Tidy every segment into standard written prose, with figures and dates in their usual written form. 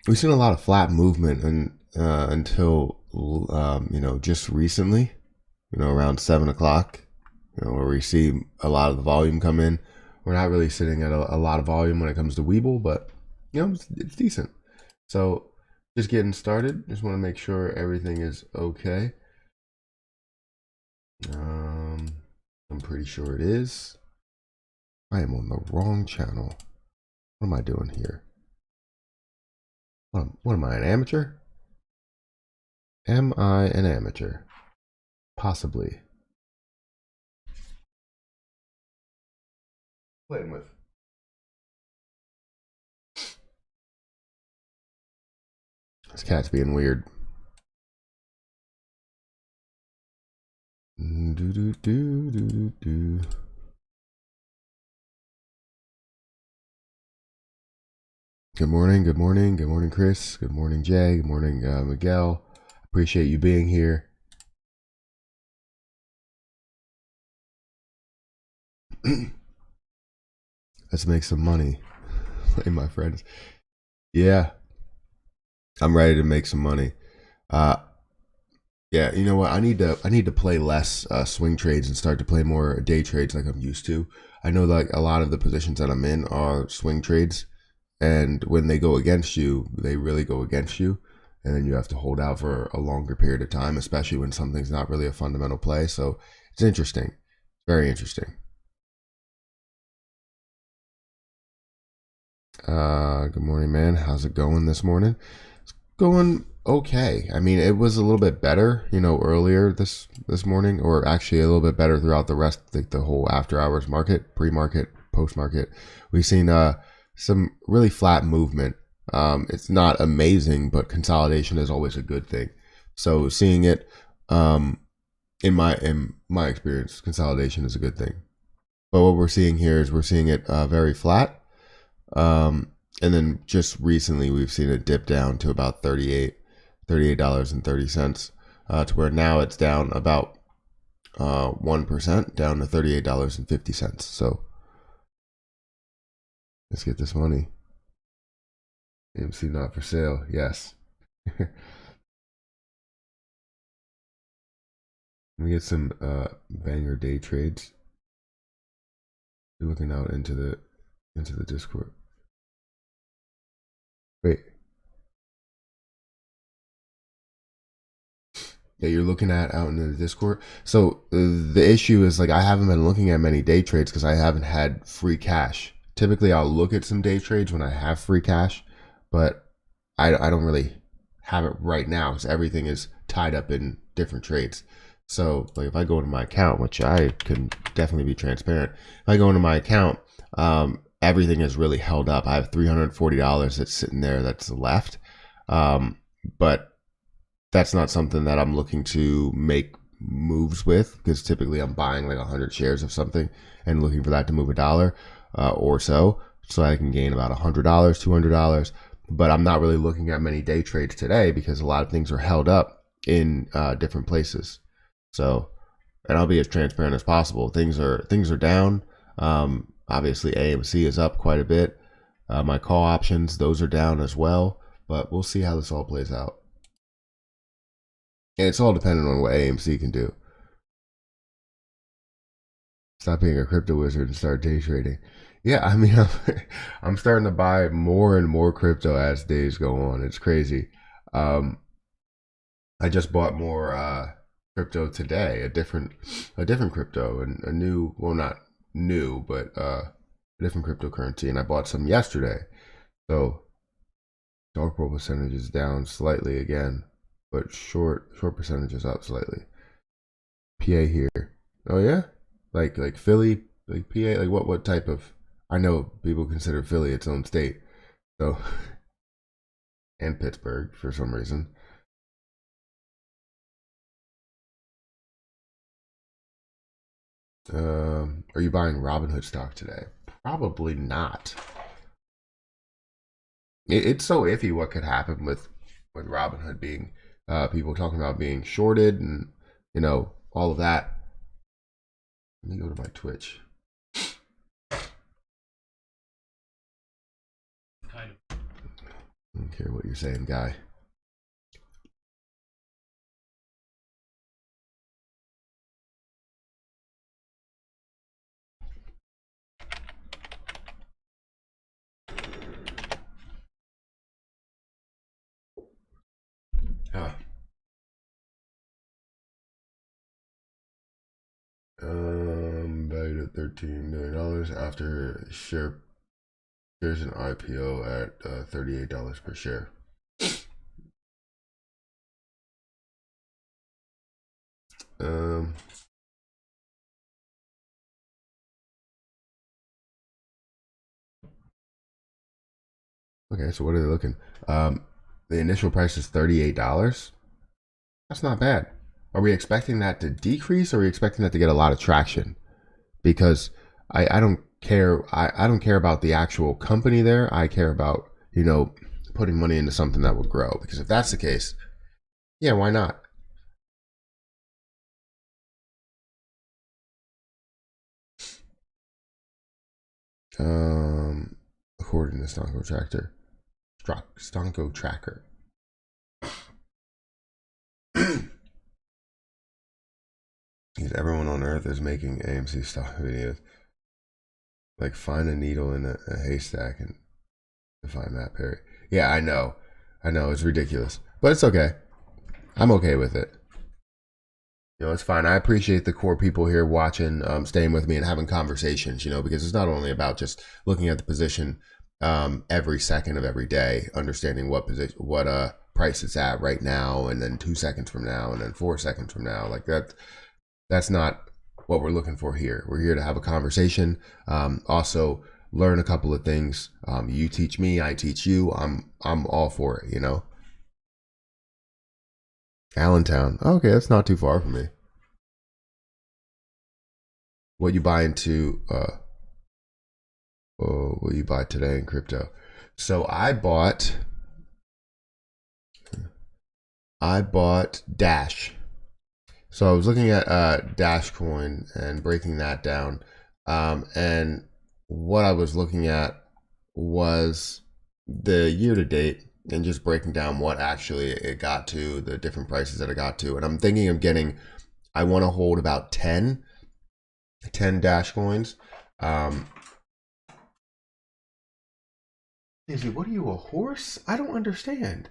we've seen a lot of flat movement until just recently, around 7 o'clock, where we see a lot of the volume come in. We're not really sitting at a lot of volume when it comes to Weeble, but it's decent. So just getting started. Just want to make sure everything is okay. I'm pretty sure it is. I am on the wrong channel. What am I doing here? What am I, an amateur? Am I an amateur? Possibly. Playing with. This cat's being weird. Do do do do do. Good morning, good morning, good morning, Chris. Good morning, Jay. Good morning, Miguel. Appreciate you being here. Let's make some money, hey, my friends. Yeah, I'm ready to make some money. Yeah, you know what? I need to play less swing trades and start to play more day trades like I'm used to. I know like a lot of the positions that I'm in are swing trades, and when they go against you, they really go against you, and then you have to hold out for a longer period of time, especially when something's not really a fundamental play. So it's interesting, very interesting. Good morning, man. How's it going this morning? It's going okay. I mean, it was a little bit better, earlier this morning, or actually a little bit better throughout the rest, like the whole after hours market, pre-market, post-market. We've seen some really flat movement. It's not amazing, but consolidation is always a good thing. So seeing it, in my experience, consolidation is a good thing. But what we're seeing here is we're seeing it very flat. And then just recently we've seen it dip down to about $38.30, to where now it's down about 1%, down to $38.50. So let's get this money. AMC not for sale. Yes. Let me get some banger day trades. You're looking out into the Discord. Wait. Yeah, you're looking at out in the Discord. So the issue is like I haven't been looking at many day trades because I haven't had free cash. Typically, I'll look at some day trades when I have free cash, but I don't really have it right now because everything is tied up in different trades. So like if I go into my account, which I can definitely be transparent, if I go into my account, everything is really held up. I have $340 that's sitting there that's left, but that's not something that I'm looking to make moves with because typically I'm buying like 100 shares of something and looking for that to move $1 or so I can gain about $100, $200. But I'm not really looking at many day trades today because a lot of things are held up in different places. So, and I'll be as transparent as possible. Things are down. Obviously, AMC is up quite a bit. My call options, those are down as well. But we'll see how this all plays out. And it's all dependent on what AMC can do. Stop being a crypto wizard and start day trading. Yeah, I mean, I'm starting to buy more and more crypto as days go on. It's crazy. I just bought more crypto today, a different crypto, and a new, well, not new, but a different cryptocurrency, and I bought some yesterday. So dark pool percentage is down slightly again, but short percentage is up slightly. PA here. Oh yeah, like Philly, like PA, like what type of? I know people consider Philly its own state, so and Pittsburgh for some reason. Are you buying Robinhood stock today? Probably not. It's so iffy what could happen with Robinhood being people talking about being shorted and all of that. Let me go to my Twitch. I don't care what you're saying, guy. Huh. Valued at $13 million after shares an IPO at $38 per share. Um. Okay, so what are they looking? The initial price is $38. That's not bad. Are we expecting that to decrease, or are we expecting that to get a lot of traction? Because I don't care. I don't care about the actual company there. I care about, putting money into something that will grow. Because if that's the case, yeah, why not? Um, According to Stonko Tracker. Because everyone on Earth is making AMC stock videos. Like find a needle in a haystack and find Matt Perry. Yeah, I know. I know, it's ridiculous. But it's okay. I'm okay with it. It's fine. I appreciate the core people here watching, staying with me and having conversations, because it's not only about just looking at the position every second of every day, understanding what price it's at right now, and then 2 seconds from now, and then 4 seconds from now. Like that's not what we're looking for here. We're here to have a conversation. Also learn a couple of things. You teach me, I teach you. I'm all for it, Allentown. Okay, that's not too far from me. What you buy into what you buy today in crypto? So I bought Dash. So I was looking at Dash Coin and breaking that down. And what I was looking at was the year to date and just breaking down what actually it got to, the different prices that it got to. And I'm thinking of I want to hold about 10 Dash coins. Izzy, what are you, a horse? I don't understand.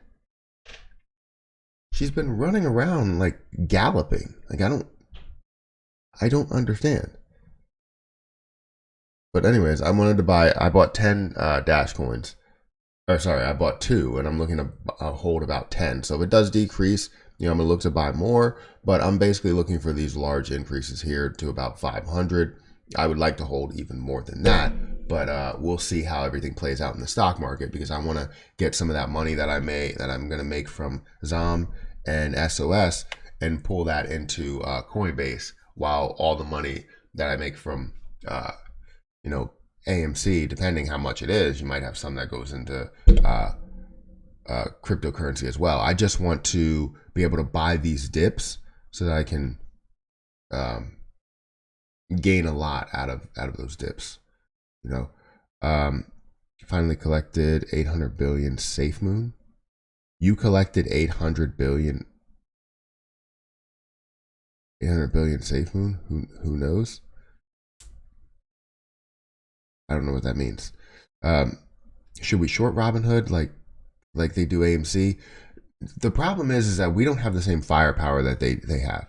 She's been running around like galloping. Like I don't understand. But anyways, I bought 10 Dash coins. Or sorry, I bought 2 and I'm looking to hold about 10. So if it does decrease, I'm gonna look to buy more, but I'm basically looking for these large increases here to about 500. I would like to hold even more than that, but we'll see how everything plays out in the stock market, because I want to get some of that money that I'm going to make from ZOM and SOS and pull that into Coinbase, while all the money that I make from you know AMC, depending how much it is, you might have some that goes into cryptocurrency as well. I just want to be able to buy these dips so that I can um, gain a lot out of those dips. You know, um, finally collected 800 billion Safe Moon. You collected 800 billion Safe Moon. Who knows? I don't know what that means. Um, should we short Robinhood like they do AMC? The problem is that we don't have the same firepower that they have.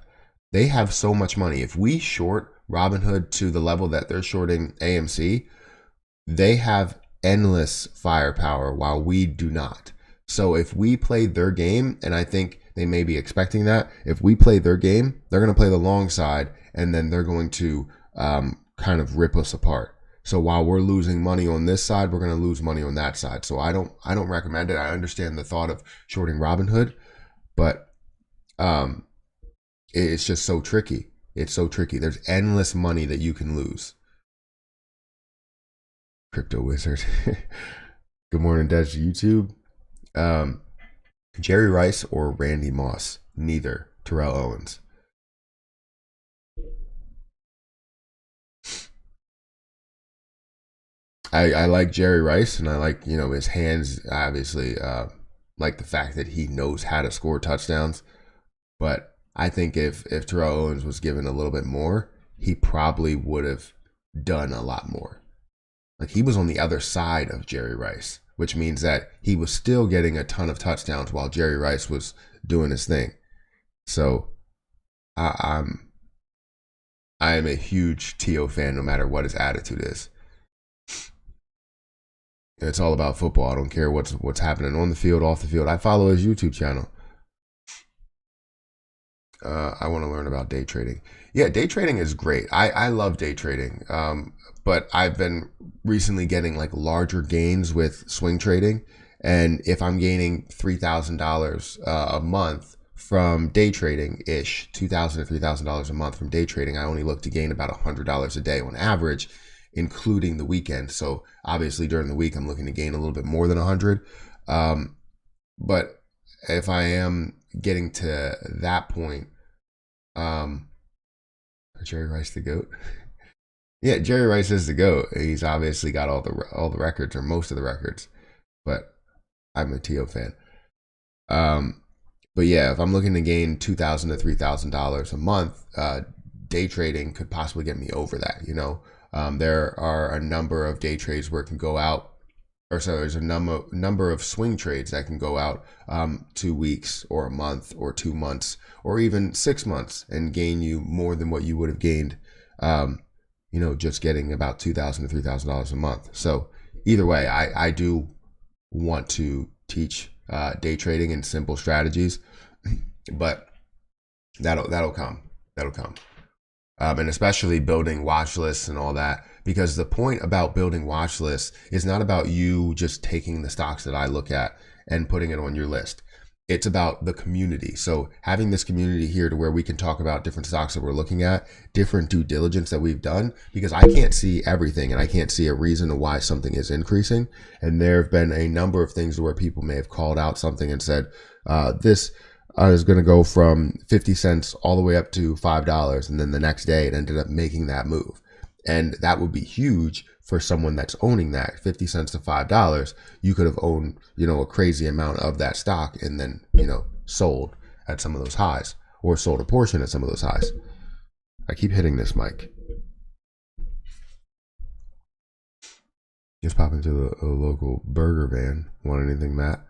They have so much money. If we short Robinhood to the level that they're shorting AMC, they have endless firepower while we do not. So if we play their game, and I think they may be expecting that, if we play their game, they're going to play the long side, and then they're going to kind of rip us apart. So while we're losing money on this side, we're going to lose money on that side. So I don't recommend it. I understand the thought of shorting Robinhood, but um, it's just so tricky. It's so tricky. There's endless money that you can lose. Crypto Wizard. Good morning, Des. YouTube. Um, Jerry Rice or Randy Moss? Neither. Terrell Owens. I like Jerry Rice, and I like, his hands, obviously, like the fact that he knows how to score touchdowns. But I think if Terrell Owens was given a little bit more, he probably would have done a lot more. Like, he was on the other side of Jerry Rice, which means that he was still getting a ton of touchdowns while Jerry Rice was doing his thing. So I, I'm I am a huge T.O. fan, no matter what his attitude is. It's all about football. I don't care what's happening on the field, off the field. I follow his YouTube channel. I want to learn about day trading. Yeah, day trading is great. I love day trading. But I've been recently getting like larger gains with swing trading. And if I'm gaining $3,000 a month from day trading ish, $2,000 to $3,000 a month from day trading, I only look to gain about $100 a day on average, including the weekend. So obviously during the week, I'm looking to gain a little bit more than 100. But if I am getting to that point, um, Jerry Rice the goat. Yeah, Jerry Rice is the goat. He's obviously got all the records, or most of the records. But I'm a T.O. fan. Um, but yeah, if I'm looking to gain $2,000 to $3,000 a month, day trading could possibly get me over that. There are a number of day trades where it can go out, or so there's a number of swing trades that can go out 2 weeks or a month or 2 months or even 6 months and gain you more than what you would have gained, just getting about $2,000 to $3,000 a month. So either way, I do want to teach day trading and simple strategies, but that'll come. That'll come. And especially building watch lists and all that, because the point about building watch lists is not about you just taking the stocks that I look at and putting it on your list. It's about the community. So having this community here to where we can talk about different stocks that we're looking at, different due diligence that we've done, because I can't see everything and I can't see a reason why something is increasing. And there have been a number of things where people may have called out something and said, this is going to go from 50 cents all the way up to $5. And then the next day it ended up making that move. And that would be huge for someone that's owning that 50 cents to $5. You could have owned, a crazy amount of that stock and then, sold at some of those highs or sold a portion at some of those highs. I keep hitting this mic. Just pop into a local burger van. Want anything, Matt?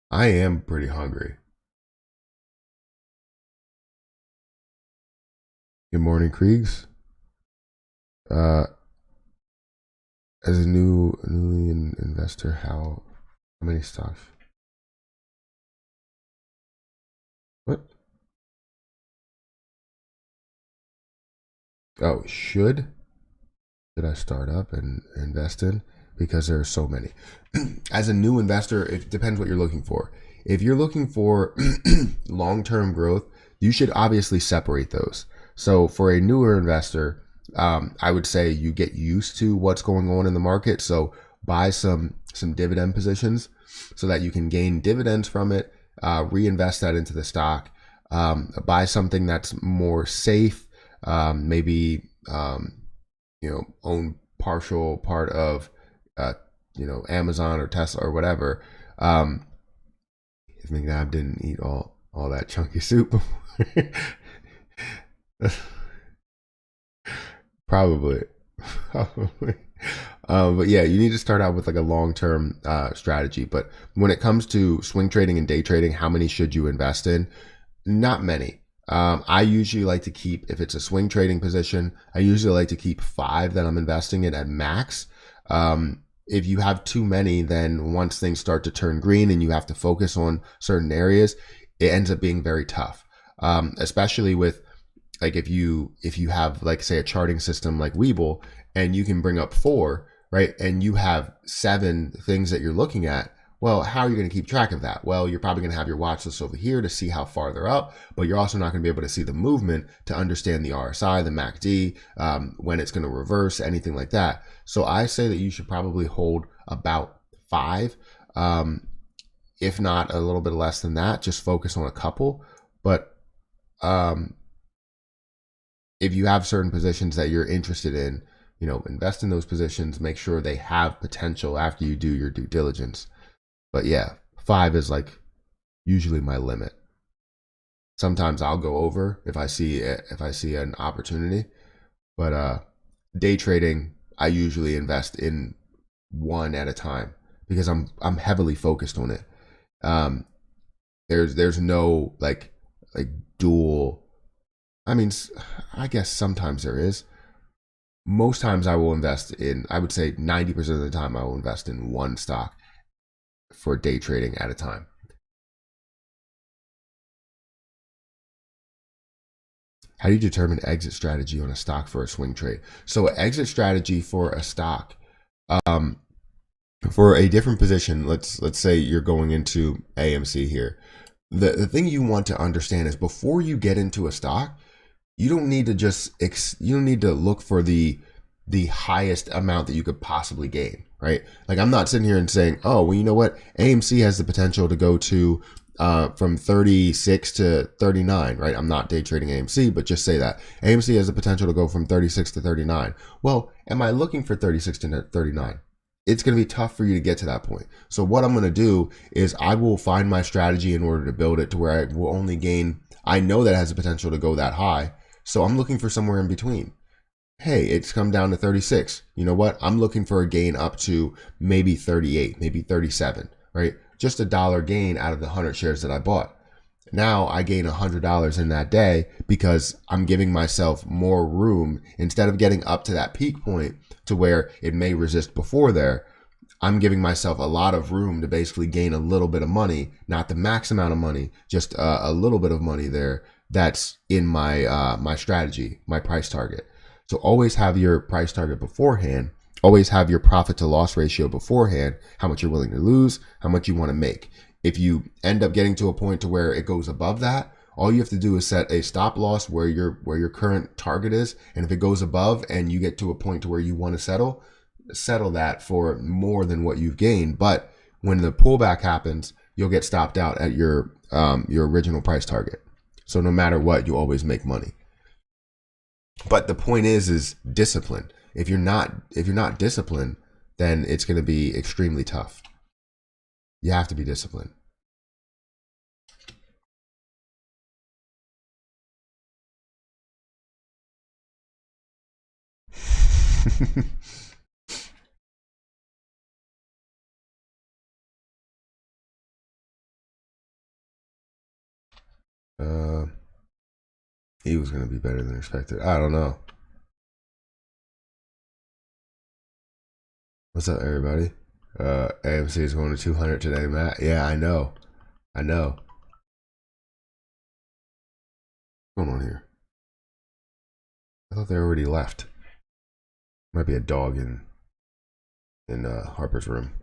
I am pretty hungry. Good morning, Kriegs. As a newly investor, how many stocks? What? Oh, should I start up and invest in? Because there are so many. As a new investor, it depends what you're looking for. If you're looking for long-term growth, you should obviously separate those. So for a newer investor, I would say you get used to what's going on in the market. So buy some dividend positions so that you can gain dividends from it, reinvest that into the stock, buy something that's more safe, maybe own partial part of Amazon or Tesla or whatever. If McNabb didn't eat all that chunky soup. Probably. But yeah, you need to start out with like a long-term strategy. But when it comes to swing trading and day trading, how many should you invest in? Not many. I usually like to keep, if it's a swing trading position, I usually like to keep 5 that I'm investing in at max. If you have too many, then once things start to turn green and you have to focus on certain areas, it ends up being very tough. Especially with, like, if you have, like, say, a charting system like Webull, and you can bring up 4, right? And you have 7 things that you're looking at. Well, how are you going to keep track of that? Well, you're probably going to have your watch list over here to see how far they're up, but you're also not going to be able to see the movement to understand the RSI, the MACD, when it's going to reverse, anything like that. So I say that you should probably hold about 5, if not a little bit less than that. Just focus on a couple. But if you have certain positions that you're interested in, invest in those positions, make sure they have potential after you do your due diligence. But yeah, 5 is like usually my limit. Sometimes I'll go over if I see an opportunity, but day trading I usually invest in one at a time because I'm heavily focused on it. Um, there's no like dual. I mean, I guess sometimes there is. Most times I will invest in. I would say 90% of the time I will invest in one stock for day trading at a time. How do you determine exit strategy on a stock for a swing trade? So, exit strategy for a stock, um, for a different position. Let's say you're going into AMC here. The thing you want to understand is before you get into a stock, you don't need to you don't need to look for the highest amount that you could possibly gain, right? Like I'm not sitting here and saying, oh, well, you know what, AMC has the potential to go to from 36 to 39, right? I'm not day trading AMC, but just say that AMC has the potential to go from 36 to 39. Well, am I looking for 36 to 39? It's going to be tough for you to get to that point. So what I'm going to do is I will find my strategy in order to build it to where I will only gain. I know that it has the potential to go that high. So I'm looking for somewhere in between. Hey, it's come down to 36. You know what? I'm looking for a gain up to maybe 38, maybe 37, right? Just a dollar gain out of the 100 shares that I bought. Now I gain $100 in that day because I'm giving myself more room instead of getting up to that peak point to where it may resist before there. I'm giving myself a lot of room to basically gain a little bit of money, not the max amount of money, just a little bit of money there. That's in my strategy, my price target. So always have your price target beforehand. Always have your profit to loss ratio beforehand. How much you're willing to lose, how much you want to make. If you end up getting to a point to where it goes above that, all you have to do is set a stop loss where your current target is, and if it goes above and you get to a point to where you want to settle that for more than what you've gained. But when the pullback happens, you'll get stopped out at your original price target. So no matter what, you always make money. But the point is discipline. If you're not disciplined, then it's going to be extremely tough. You have to be disciplined. uh, he was going to be better than expected. I don't know. What's up, everybody? AMC is going to 200 today, Matt. Yeah, I know. I know. What's going on here? I thought they already left. Might be a dog in Harper's room.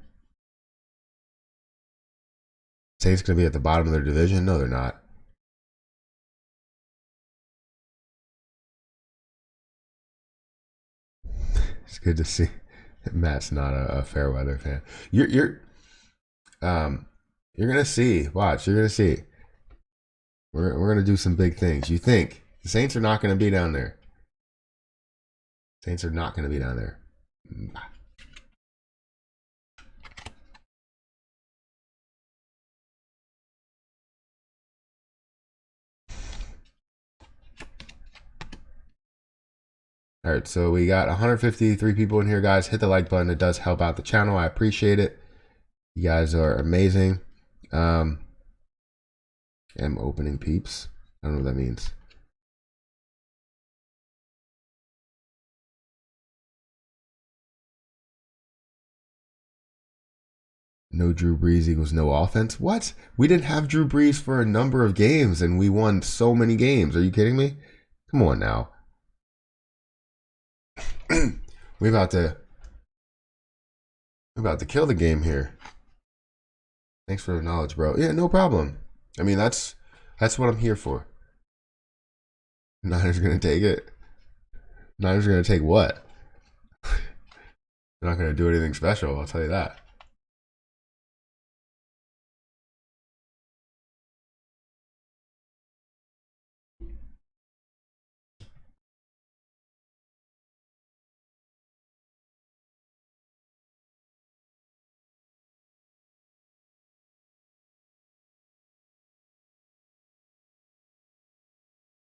Saints going to be at the bottom of their division? No, they're not. It's good to see. Matt's not a fair weather fan. Um you're gonna see. Watch. You're gonna see. We're gonna do some big things. You think the Saints are not gonna be down there? Saints are not gonna be down there. All right, so we got 153 people in here, guys. Hit the like button. It does help out the channel. I appreciate it. You guys are amazing. Um, am opening peeps. I don't know what that means. No Drew Brees equals no offense. What? We didn't have Drew Brees for a number of games, and we won so many games. Are you kidding me? Come on now. we're about to we're about to kill the game here. Thanks for the knowledge, bro. Yeah, no problem. I mean, that's what I'm here for. Niners are gonna take it. Niners are gonna take what? They're not gonna do anything special. I'll tell you that.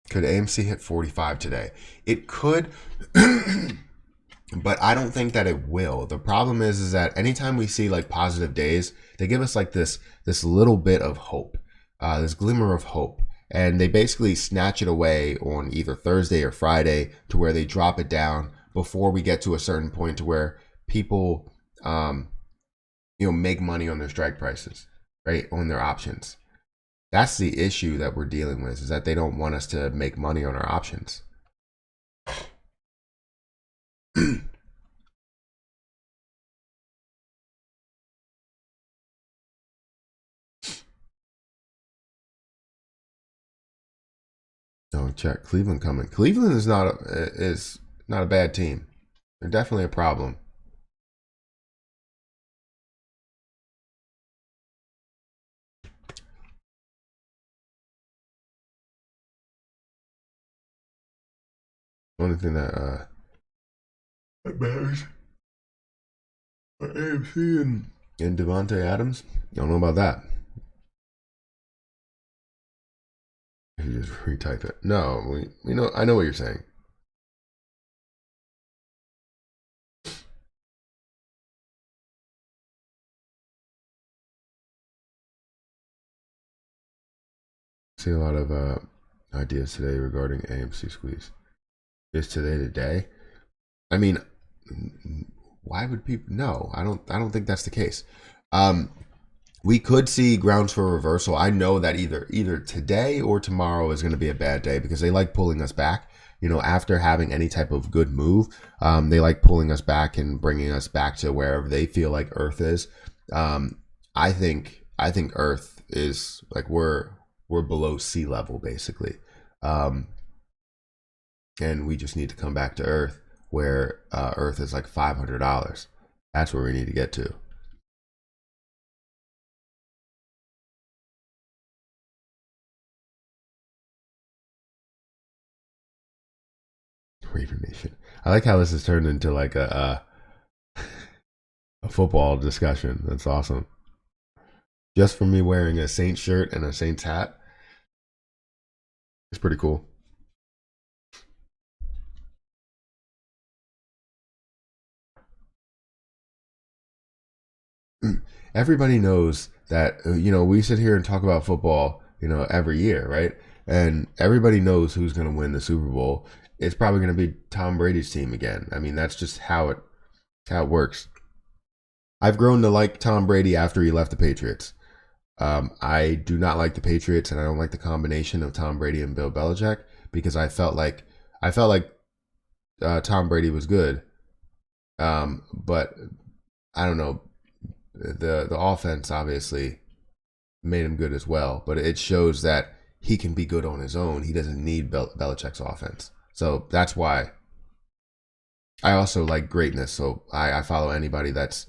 Could AMC hit 45 today? It could, but I don't think that it will. The problem is that anytime we see like positive days, they give us like this little bit of hope, this glimmer of hope, and they basically snatch it away on either Thursday or Friday to where they drop it down before we get to a certain point to where people, make money on their strike prices, right, on their options. That's the issue that we're dealing with, is that they don't want us to make money on our options. Oh, check Cleveland coming. Cleveland is not a bad team. They're definitely a problem. Only thing that matters are AMC and Devontae Adams. Don't know about that. You just retype it. No, we know. I know what you're saying. See a lot of ideas today regarding AMC squeeze. Is today the day? I mean, why would people? No, I don't. I don't think that's the case. Um, we could see grounds for reversal. I know that either today or tomorrow is going to be a bad day because they like pulling us back. After having any type of good move, they like pulling us back and bringing us back to wherever they feel like Earth is. I think Earth is like we're below sea level basically, um, and we just need to come back to Earth where Earth is like $500. That's where we need to get to. Raider Nation. I like how this has turned into like a football discussion. That's awesome. Just for me wearing a Saints shirt and a Saints hat, it's pretty cool. Everybody knows that we sit here and talk about football every year, right? And everybody knows who's going to win the Super Bowl. It's probably going to be Tom Brady's team again. I mean, that's just how it works. I've grown to like Tom Brady after he left the Patriots. I do not like the Patriots, and I don't like the combination of Tom Brady and Bill Belichick because I felt like Tom Brady was good, but I don't know, the offense obviously made him good as well. But it shows that he can be good on his own. He doesn't need Belichick's offense, so that's why I also like greatness. So I follow anybody that's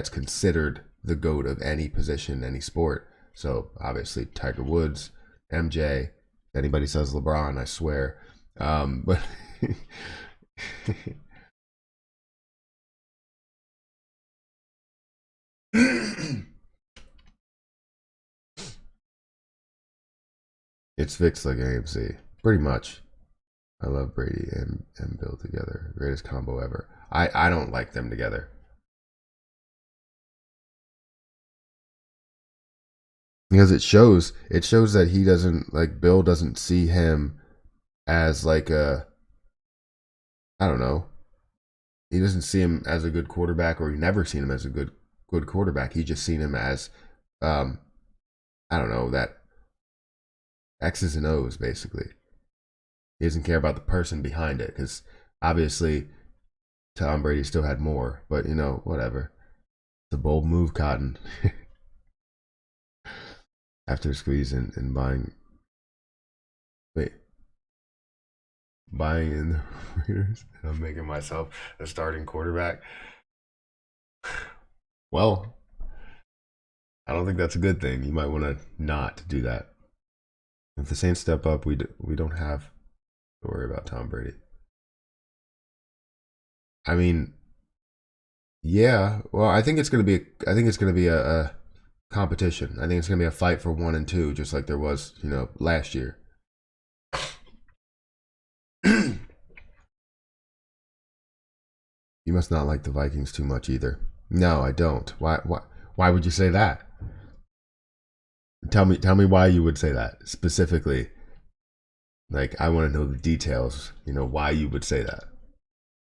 considered the GOAT of any position, any sport. So obviously Tiger Woods, MJ. If anybody says LeBron, I swear. But it's fixed like AMC, pretty much. I love Brady and Bill together. Greatest combo ever. I don't like them together. Because it shows that he doesn't like Bill doesn't see him as like a, I don't know, he doesn't see him as a good quarterback, or he never seen him as a good quarterback. He just seen him as, um I don't know, that X's and O's basically. He doesn't care about the person behind it because obviously Tom Brady still had more, but whatever. It's a bold move, Cotton. After squeezing and buying, wait, buying in the Raiders, and I'm making myself the starting quarterback. Well, I don't think that's a good thing. You might want to not do that. If the Saints step up, we don't have to worry about Tom Brady. I mean, yeah. Well, I think it's gonna be a competition. I think it's gonna be a fight for 1 and 2, just like there was, last year. You must not like the Vikings too much either. No, I don't. Why would you say that? Tell me why you would say that specifically. Like, I want to know the details. Why you would say that.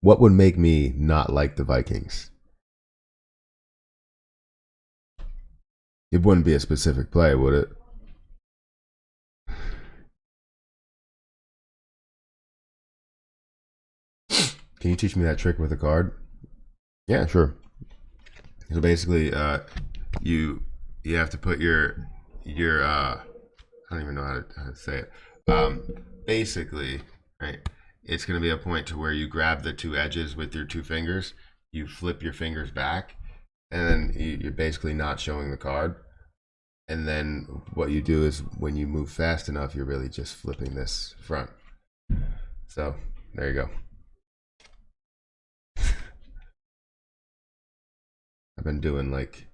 What would make me not like the Vikings? It wouldn't be a specific play, would it? Can you teach me that trick with a card? Yeah, sure. So basically, you you have to put your I don't even know how to say it. Basically, right? It's going to be a point to where you grab the two edges with your two fingers. You flip your fingers back, and then you're basically not showing the card. And then what you do is when you move fast enough, you're really just flipping this front. So there you go. I've been doing like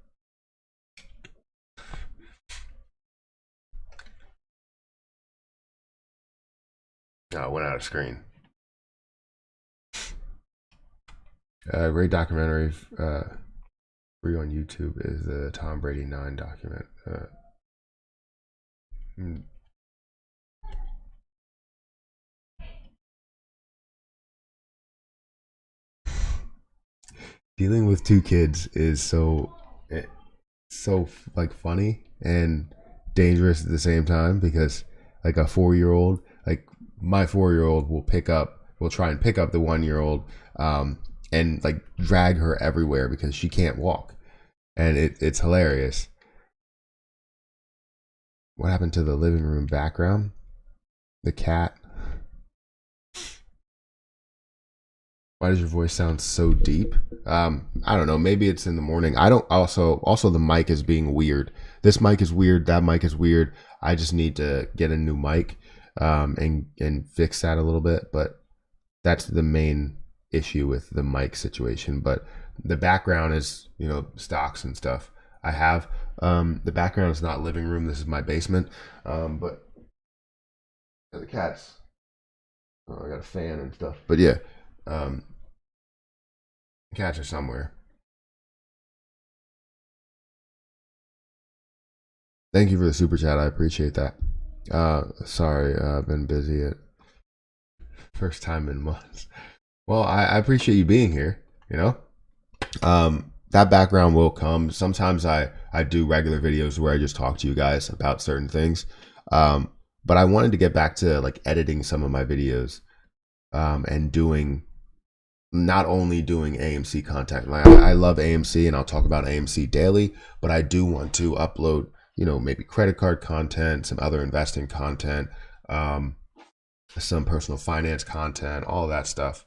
oh, it went out of screen. Great documentary free on YouTube is the Tom Brady 9 document. Hmm. Dealing with two kids is so like funny and dangerous at the same time because like a 4 year old, like my 4 year old will try and pick up the 1 year old and like drag her everywhere because she can't walk, and it's hilarious. What happened to the living room background? The cat. Why does your voice sound so deep? I don't know. Maybe it's in the morning. I don't. Also the mic is being weird. This mic is weird. That mic is weird. I just need to get a new mic, and fix that a little bit. But that's the main issue with the mic situation. But the background is stocks and stuff. I have the background is not living room. This is my basement. But the cats. Oh, I got a fan and stuff. But yeah, um, cats are somewhere. Thank you for the super chat. I appreciate that. Sorry, I've been busy at first time in months. Well, I appreciate you being here. That background will come. Sometimes I do regular videos where I just talk to you guys about certain things. Um, but I wanted to get back to like editing some of my videos, and doing not only doing AMC content. Like, I love AMC and I'll talk about AMC daily, but I do want to upload, maybe credit card content, some other investing content, um, some personal finance content, all that stuff.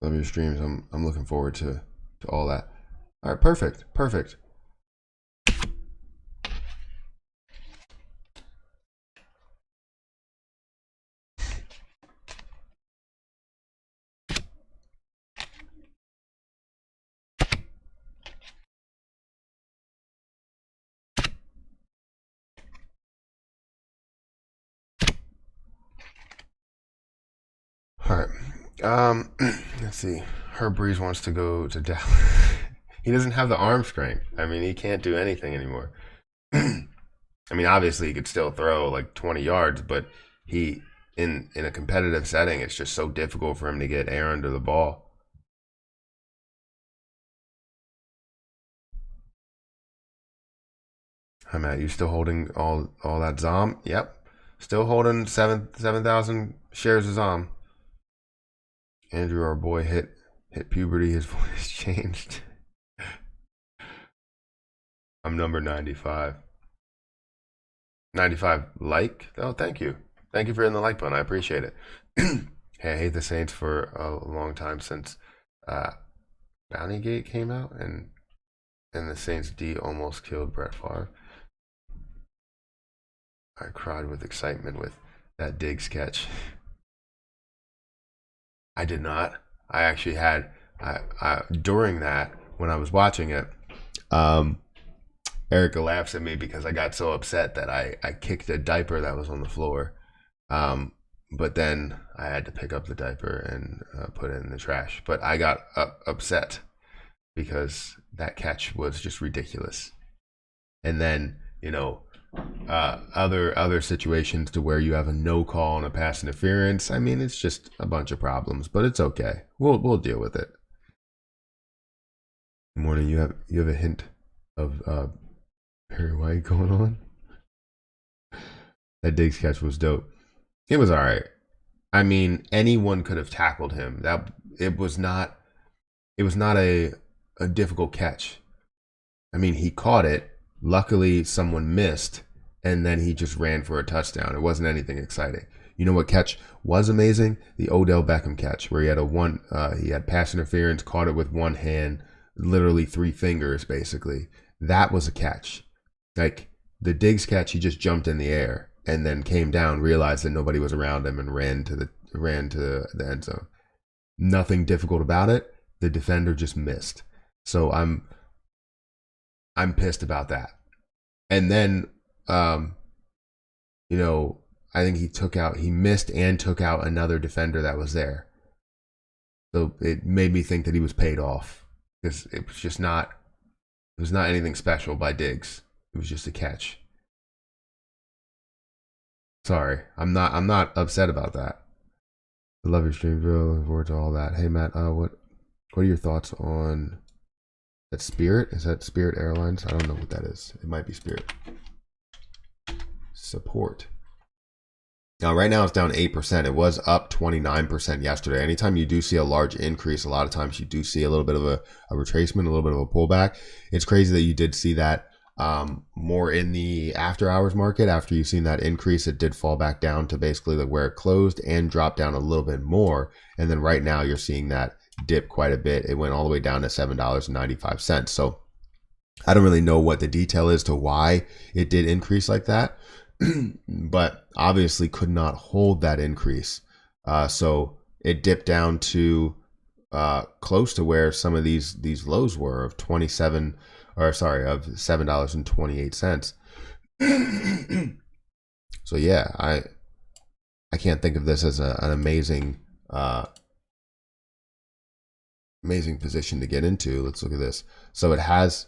Love your streams. I'm looking forward to all that. All right, perfect, perfect. All right. Let's see. Herb Breeze wants to go to Dallas. He doesn't have the arm strength. I mean, he can't do anything anymore. I mean, obviously he could still throw like 20 yards, but he in a competitive setting, it's just so difficult for him to get air under the ball. Hi Matt, you still holding all that Zom? Yep, still holding 7,000 shares of Zom. Andrew, our boy, hit puberty. His voice changed. I'm number 95. 95 like? Oh, thank you. Thank you for hitting the like button. I appreciate it. Hey, I hate the Saints for a long time since uh, Bounty Gate came out, and And the Saints D almost killed Brett Favre. I cried with excitement with that Diggs catch. I did not. I actually had during that when I was watching it, um, Erica laughs at me because I got so upset that I kicked a diaper that was on the floor. But then I had to pick up the diaper and put it in the trash. But I got upset because that catch was just ridiculous. And then, other situations to where you have a no call and a pass interference. I mean, it's just a bunch of problems, but it's okay. We'll deal with it. Good morning. You have a hint of Perry White going on. That Diggs catch was dope. It was all right. I mean, anyone could have tackled him. That it was not. It was not a difficult catch. I mean, he caught it. Luckily, someone missed, and then he just ran for a touchdown. It wasn't anything exciting. You know what catch was amazing? The Odell Beckham catch, where he had he had pass interference, caught it with one hand, literally 3 fingers, basically. That was a catch. Like the Diggs catch, he just jumped in the air and then came down, realized that nobody was around him, and ran to the end zone. Nothing difficult about it. The defender just missed. So I'm pissed about that. And then, I think he missed and took out another defender that was there. So it made me think that he was paid off because it was not anything special by Diggs. It was just a catch. Sorry, I'm not upset about that. I love your stream, bro. Looking forward to all that. Hey, Matt, what are your thoughts on that Spirit? Is that Spirit Airlines? I don't know what that is. It might be Spirit. Support. Now, right now it's down 8%. It was up 29% yesterday. Anytime you do see a large increase, a lot of times you do see a little bit of a retracement, a little bit of a pullback. It's crazy that you did see that more in the after hours market. After you've seen that increase, it did fall back down to basically like where it closed and drop down a little bit more. And then right now you're seeing that dip quite a bit. It went all the way down to $7.95. So I don't really know what the detail is to why it did increase like that. But obviously could not hold that increase. So it dipped down to close to where some of these lows were of $7.28. So yeah, I can't think of this as an amazing position to get into. Let's look at this. So it has,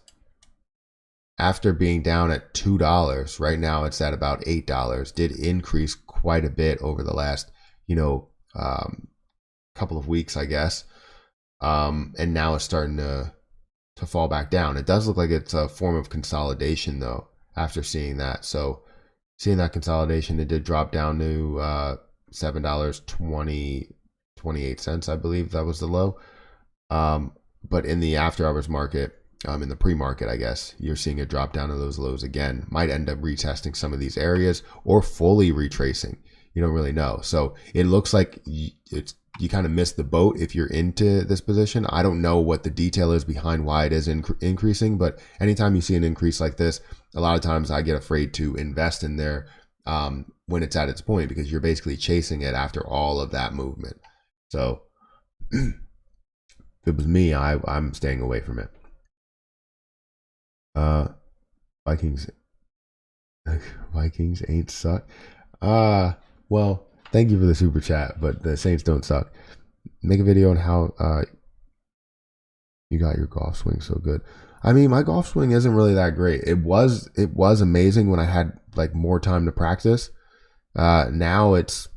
after being down at $2, right now it's at about $8, did increase quite a bit over the last, couple of weeks, I guess. And now it's starting to fall back down. It does look like it's a form of consolidation though, after seeing that. So seeing that consolidation, it did drop down to $7.28, I believe that was the low. But in the after hours market, in the pre-market, I guess, you're seeing a drop down of those lows again. Might end up retesting some of these areas or fully retracing. You don't really know. So it looks like you kind of missed the boat if you're into this position. I don't know what the detail is behind why it is increasing, but anytime you see an increase like this, a lot of times I get afraid to invest in there when it's at its point, because you're basically chasing it after all of that movement. So if it was me, I'm staying away from it. Vikings ain't suck. Well, thank you for the super chat, but the Saints don't suck. Make a video on how you got your golf swing so good. I mean, my golf swing isn't really that great. It was amazing when I had like more time to practice. Now it's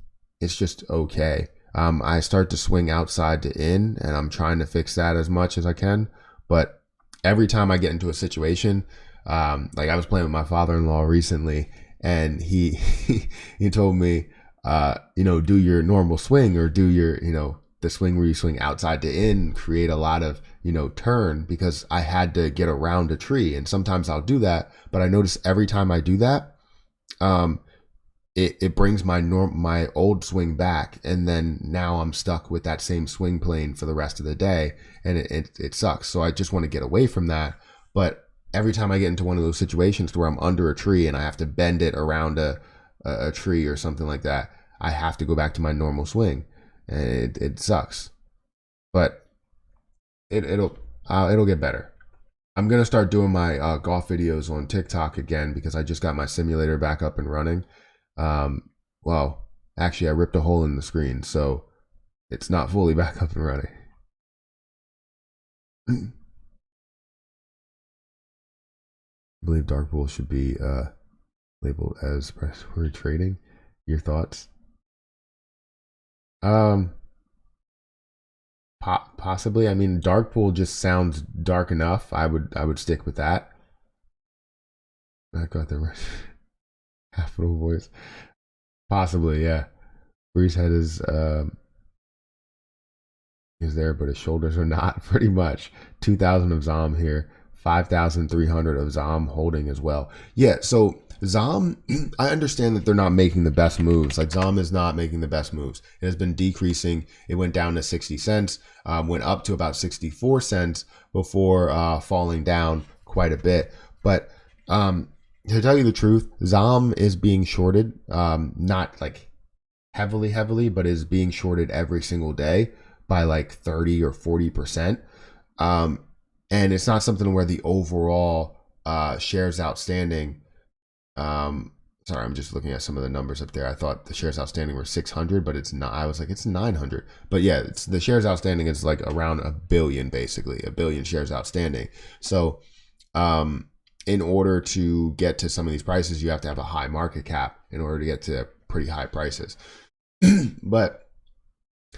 just okay. I start to swing outside to in, and I'm trying to fix that as much as I can. But every time I get into a situation, like I was playing with my father-in-law recently, and he told me, do your normal swing, or do your, the swing where you swing outside to in, create a lot of, turn, because I had to get around a tree. And sometimes I'll do that, but I notice every time I do that, it brings my old swing back, and then now I'm stuck with that same swing plane for the rest of the day, and it sucks. So I just want to get away from that. But every time I get into one of those situations to where I'm under a tree and I have to bend it around a tree or something like that, I have to go back to my normal swing, and it sucks. But it'll get better. I'm gonna start doing my golf videos on TikTok again because I just got my simulator back up and running. Well, actually, I ripped a hole in the screen, so it's not fully back up and running. I believe dark pool should be labeled as predatory trading. Your thoughts? Um, possibly. I mean, dark pool just sounds dark enough. I would stick with that. I got the right capital voice. Possibly, yeah. Bree's head is there, but his shoulders are not. Pretty much 2,000 of Zom here, 5,300 of Zom holding as well. Yeah, so Zom, I understand that they're not making the best moves. Like Zom is not making the best moves. It has been decreasing. It went down to 60 cents, went up to about 64 cents before falling down quite a bit. But to tell you the truth, Zom is being shorted, not like heavily, but is being shorted every single day by like 30 or 40%. And it's not something where the overall shares outstanding, sorry, I'm just looking at some of the numbers up there. I thought the shares outstanding were 600, but it's not. I was like, it's 900. But yeah, it's the shares outstanding is like around a billion, basically, a billion shares outstanding. So in order to get to some of these prices, you have to have a high market cap in order to get to pretty high prices. But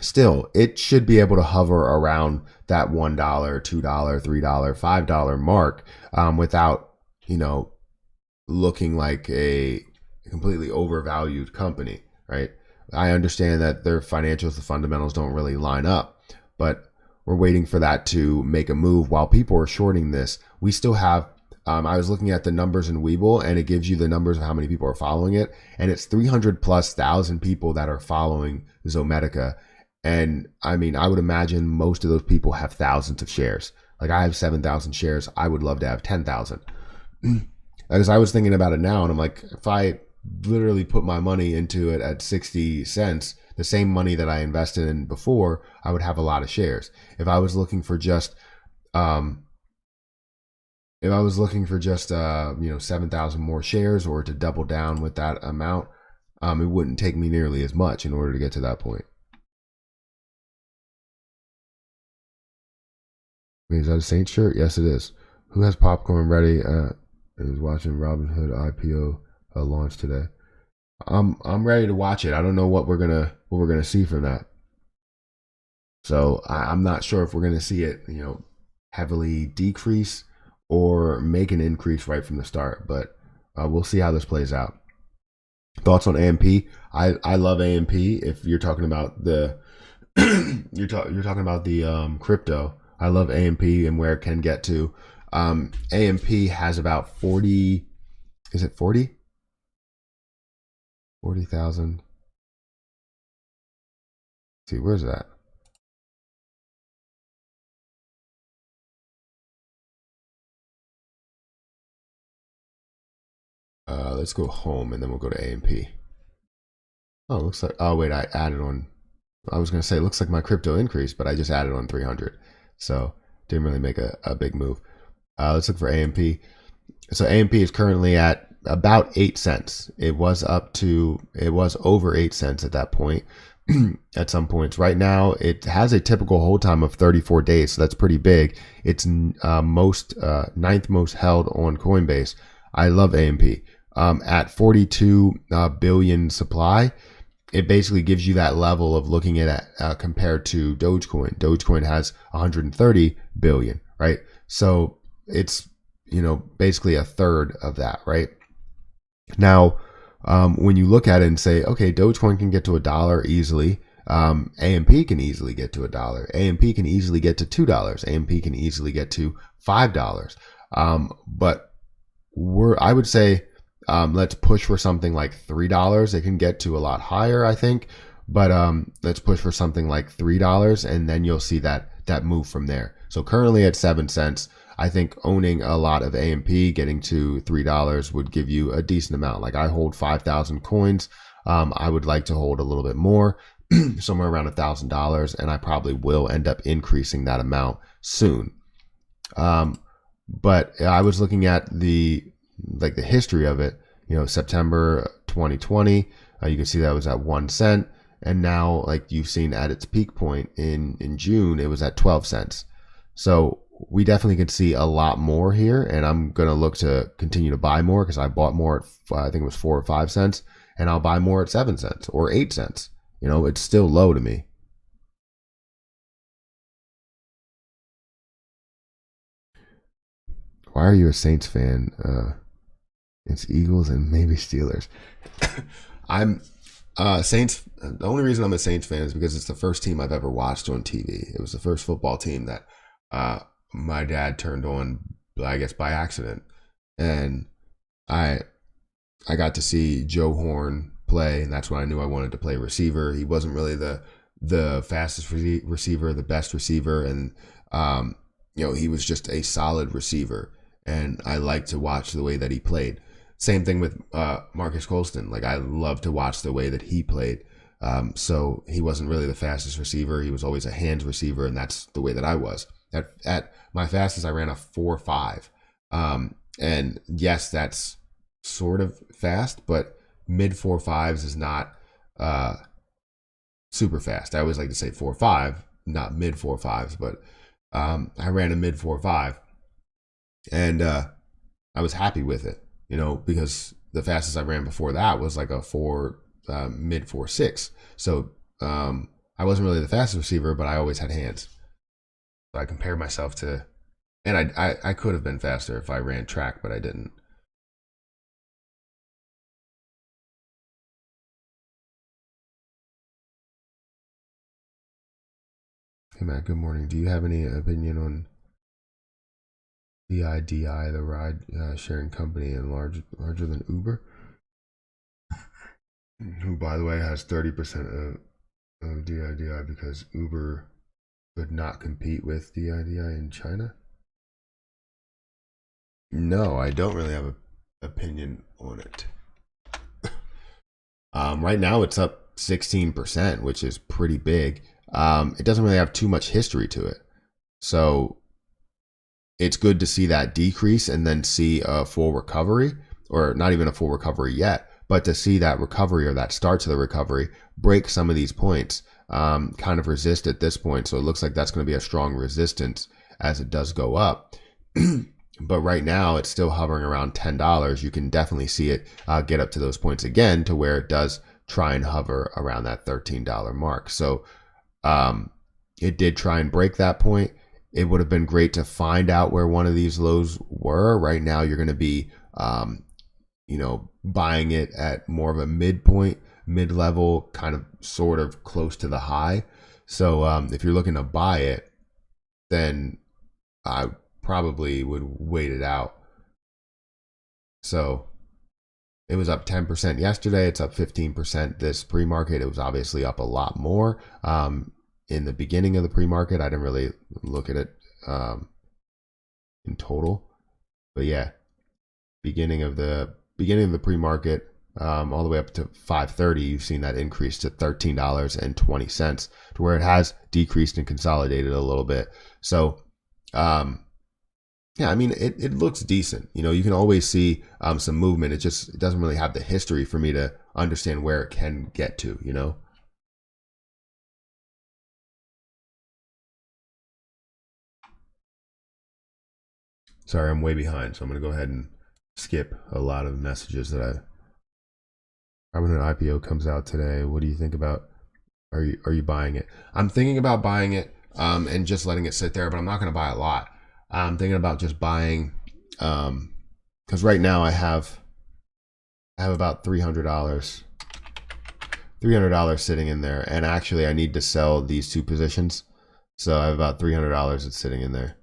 still, it should be able to hover around that $1, $2, $3, $5 mark without, looking like a completely overvalued company, right? I understand that their financials, the fundamentals don't really line up, but we're waiting for that to make a move. While people are shorting this, we still have, I was looking at the numbers in Webull, and it gives you the numbers of how many people are following it. And it's 300,000+ people that are following Zomedica. And I mean, I would imagine most of those people have thousands of shares. Like I have 7,000 shares. I would love to have 10,000. Because I was thinking about it now, and I'm like, if I literally put my money into it at 60 cents, the same money that I invested in before, I would have a lot of shares. If I was looking for just, 7,000 more shares, or to double down with that amount, it wouldn't take me nearly as much in order to get to that point. Wait, is that a Saint shirt? Yes, it is. Who has popcorn ready? Is watching Robinhood IPO launch today. I'm ready to watch it. I don't know what we're gonna see from that. So I'm not sure if we're gonna see it, heavily decrease or make an increase right from the start. But we'll see how this plays out. Thoughts on AMP? I love AMP. If you're talking about the you're talking about the crypto, I love AMP and where it can get to. AMP has about 40, is it 40? 40,000. See, where's that? Let's go home and then we'll go to AMP. Oh, looks like, oh wait, I added on, I was going to say, it looks like my crypto increased, but I just added on 300. So didn't really make a big move. Let's look for AMP. So AMP is currently at about 8 cents. It was over 8 cents at that point. At some points. Right now, it has a typical hold time of 34 days, so that's pretty big. It's ninth most held on Coinbase. I love AMP. At 42 billion supply, it basically gives you that level of looking at it compared to Dogecoin. Dogecoin has 130 billion, right? So it's basically a third of that, right? Now, when you look at it and say, okay, Dogecoin can get to $1 easily, AMP can easily get to $1, AMP can easily get to $2, AMP can easily get to $5. But I would say, let's push for something like $3. It can get to a lot higher, I think, but let's push for something like $3, and then you'll see that move from there. So currently at 7 cents. I think owning a lot of AMP, getting to $3 would give you a decent amount. Like I hold 5,000 coins. I would like to hold a little bit more, somewhere around $1,000, and I probably will end up increasing that amount soon. But I was looking at the history of it. September 2020, you can see that was at 1 cent, and now like you've seen at its peak point in June, it was at 12 cents. So we definitely could see a lot more here, and I'm gonna look to continue to buy more because I bought more at I think it was 4 or 5 cents, and I'll buy more at 7 cents or 8 cents. It's still low to me. Why are you a Saints fan? It's Eagles and maybe Steelers. I'm Saints. The only reason I'm a Saints fan is because it's the first team I've ever watched on TV. It was the first football team that my dad turned on, I guess by accident, and I I got to see Joe Horn play, and that's when I knew I wanted to play receiver. He wasn't really the fastest receiver, the best receiver, and he was just a solid receiver, and I liked to watch the way that he played. Same thing with Marcus Colston. Like I love to watch the way that he played. So he wasn't really the fastest receiver. He was always a hands receiver, and that's the way that I was. At my fastest, I ran a 4.5. And yes, that's sort of fast, but mid 4.5s is not super fast. I always like to say 4.5, not mid 4.5s, but I ran a mid 4.5, and I was happy with it, because the fastest I ran before that was like a mid 4.6. So I wasn't really the fastest receiver, but I always had hands. So I compared myself to, and I could have been faster if I ran track, but I didn't. Hey Matt, good morning. Do you have any opinion on DIDI, the ride sharing company, and larger than Uber, who by the way has 30% of DIDI because Uber could not compete with DIDI in China? No, I don't really have an opinion on it. Right now it's up 16%, which is pretty big. It doesn't really have too much history to it. So it's good to see that decrease and then see a full recovery, or not even a full recovery yet, but to see that recovery or that start to the recovery break some of these points, kind of resist at this point. So it looks like that's going to be a strong resistance as it does go up. But right now it's still hovering around $10. You can definitely see it get up to those points again to where it does try and hover around that $13 mark. So it did try and break that point. It would have been great to find out where one of these lows were. Right now, you're going to be, buying it at more of a midpoint, mid-level, kind of sort of close to the high. So if you're looking to buy it, then I probably would wait it out. So it was up 10% yesterday. It's up 15% this pre-market. It was obviously up a lot more. In the beginning of the pre-market, I didn't really look at it in total, but yeah, beginning of the pre-market, all the way up to 5:30, you've seen that increase to $13.20, to where it has decreased and consolidated a little bit. So, yeah, I mean, it looks decent. You can always see some movement. It doesn't really have the history for me to understand where it can get to. Sorry, I'm way behind, so I'm going to go ahead and skip a lot of messages that I. When an IPO comes out today, what do you think about? Are you buying it? I'm thinking about buying it and just letting it sit there, but I'm not going to buy a lot. I'm thinking about just buying because right now I have about $300 sitting in there, and actually I need to sell these two positions, so I have about $300 that's sitting in there.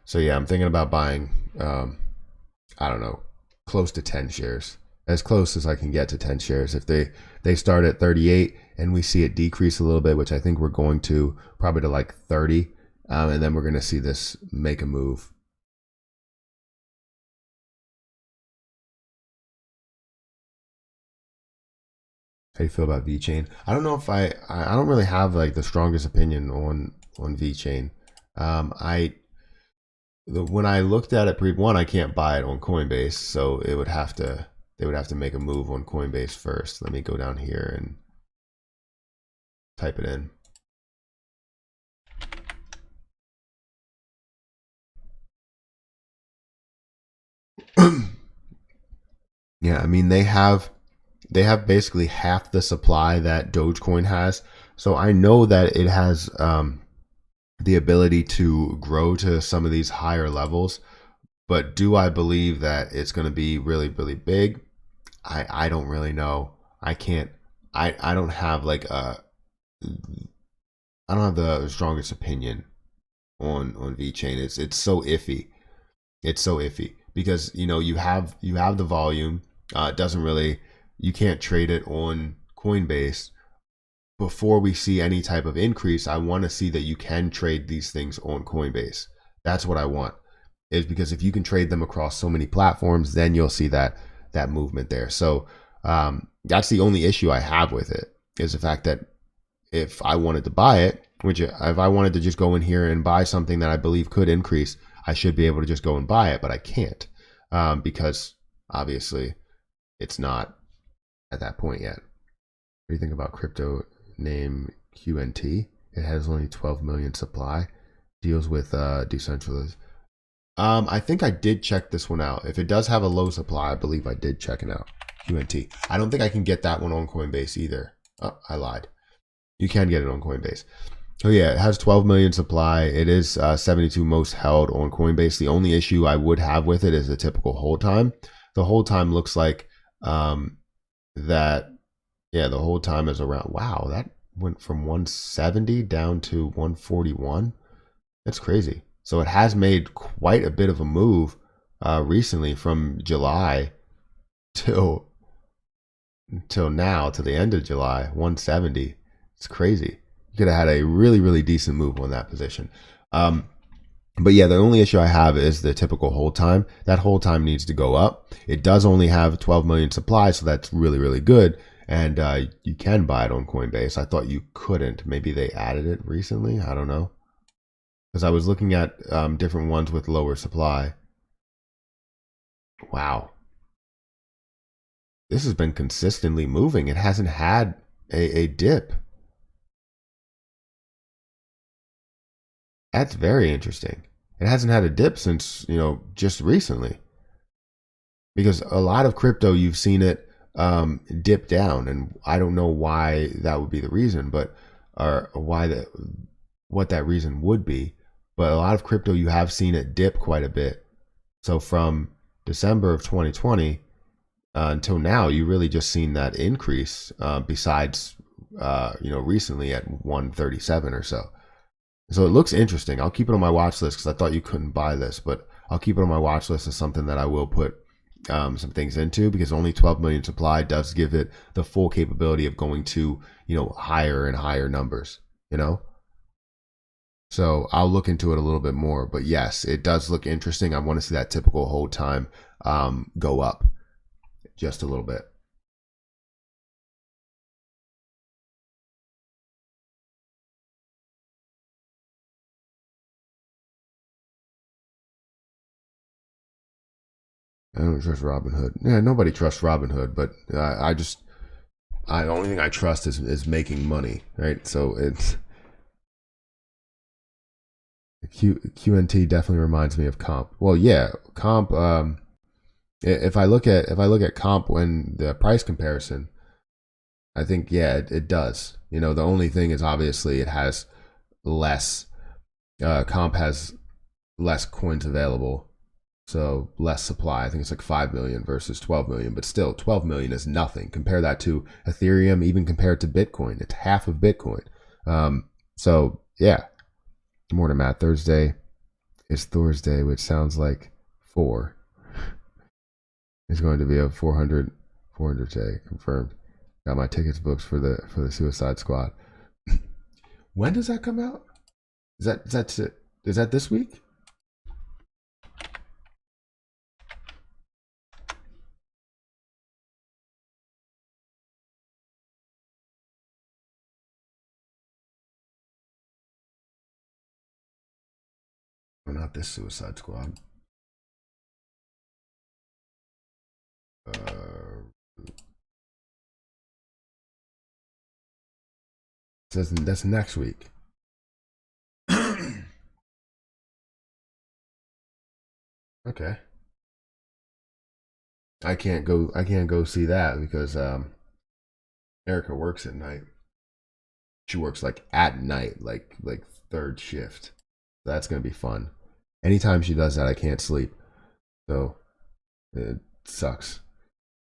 So yeah, I'm thinking about buying. I don't know, close to 10 shares, as close as I can get to 10 shares. If they start at 38 and we see it decrease a little bit, which I think we're going to probably to like 30, and then we're going to see this make a move. How do you feel about VeChain? I don't know if I don't really have like the strongest opinion on VeChain. I when I looked at it one, I can't buy it on Coinbase, so it would have to they would have to make a move on Coinbase first. Let me go down here and type it in. Yeah, I mean they have basically half the supply that Dogecoin has. So I know that it has the ability to grow to some of these higher levels. But do I believe that it's going to be really, really big? I don't really know. I can't. I don't have like I don't have the strongest opinion on VeChain. It's so iffy. It's so iffy because you have the volume. It doesn't really, you can't trade it on Coinbase. Before we see any type of increase, I want to see that you can trade these things on Coinbase. That's what I want. Is because if you can trade them across so many platforms, then you'll see that movement there. So that's the only issue I have with it, is the fact that if I wanted to buy it, which if I wanted to just go in here and buy something that I believe could increase, I should be able to just go and buy it, but I can't because obviously it's not at that point yet. What do you think about crypto name QNT? It has only 12 million supply, deals with decentralized. I think I did check this one out. If it does have a low supply, I believe I did check it out. QNT. I don't think I can get that one on Coinbase either. Oh, I lied. You can get it on Coinbase. Oh yeah, it has 12 million supply. It is 72 most held on Coinbase. The only issue I would have with it is the typical hold time. The hold time looks like that. Yeah, the hold time is around. Wow, that went from 170 down to 141. That's crazy. So it has made quite a bit of a move recently from July till now, to the end of July. 170. It's crazy. You could have had a really, really decent move on that position. But yeah, the only issue I have is the typical hold time. That hold time needs to go up. It does only have 12 million supply, so that's really, really good. And you can buy it on Coinbase. I thought you couldn't. Maybe they added it recently. I don't know. Because I was looking at different ones with lower supply. Wow. This has been consistently moving. It hasn't had a dip. That's very interesting. It hasn't had a dip since, just recently. Because a lot of crypto, you've seen it dip down. And I don't know why that would be the reason, but or why that, what that reason would be. But a lot of crypto, you have seen it dip quite a bit. So from December of 2020 until now, you really just seen that increase. Besides, recently at 137 or so. So it looks interesting. I'll keep it on my watch list because I thought you couldn't buy this, but I'll keep it on my watch list as something that I will put some things into, because only 12 million supply does give it the full capability of going to higher and higher numbers. So I'll look into it a little bit more, but yes, it does look interesting. I want to see that typical hold time go up just a little bit. I don't trust Robinhood. Yeah, nobody trusts Robinhood, but the only thing I trust is making money, right? So it's QNT definitely reminds me of comp. Well, yeah, comp. If I look at comp when the price comparison, I think yeah, it does. The only thing is obviously it has less. Comp has less coins available, so less supply. I think it's like 5 million versus 12 million, but still 12 million is nothing. Compare that to Ethereum, even compared to Bitcoin, it's half of Bitcoin. So yeah, morning Matt. Thursday is Thursday, which sounds like 4. It's going to be a 400K confirmed. Got my tickets booked for the Suicide Squad. When does that come out? Is that this week? Or not this Suicide Squad. Says that's next week. Okay. I can't go see that because Erica works at night. She works like at night, like third shift. That's gonna be fun. Anytime she does that, I can't sleep. So it sucks.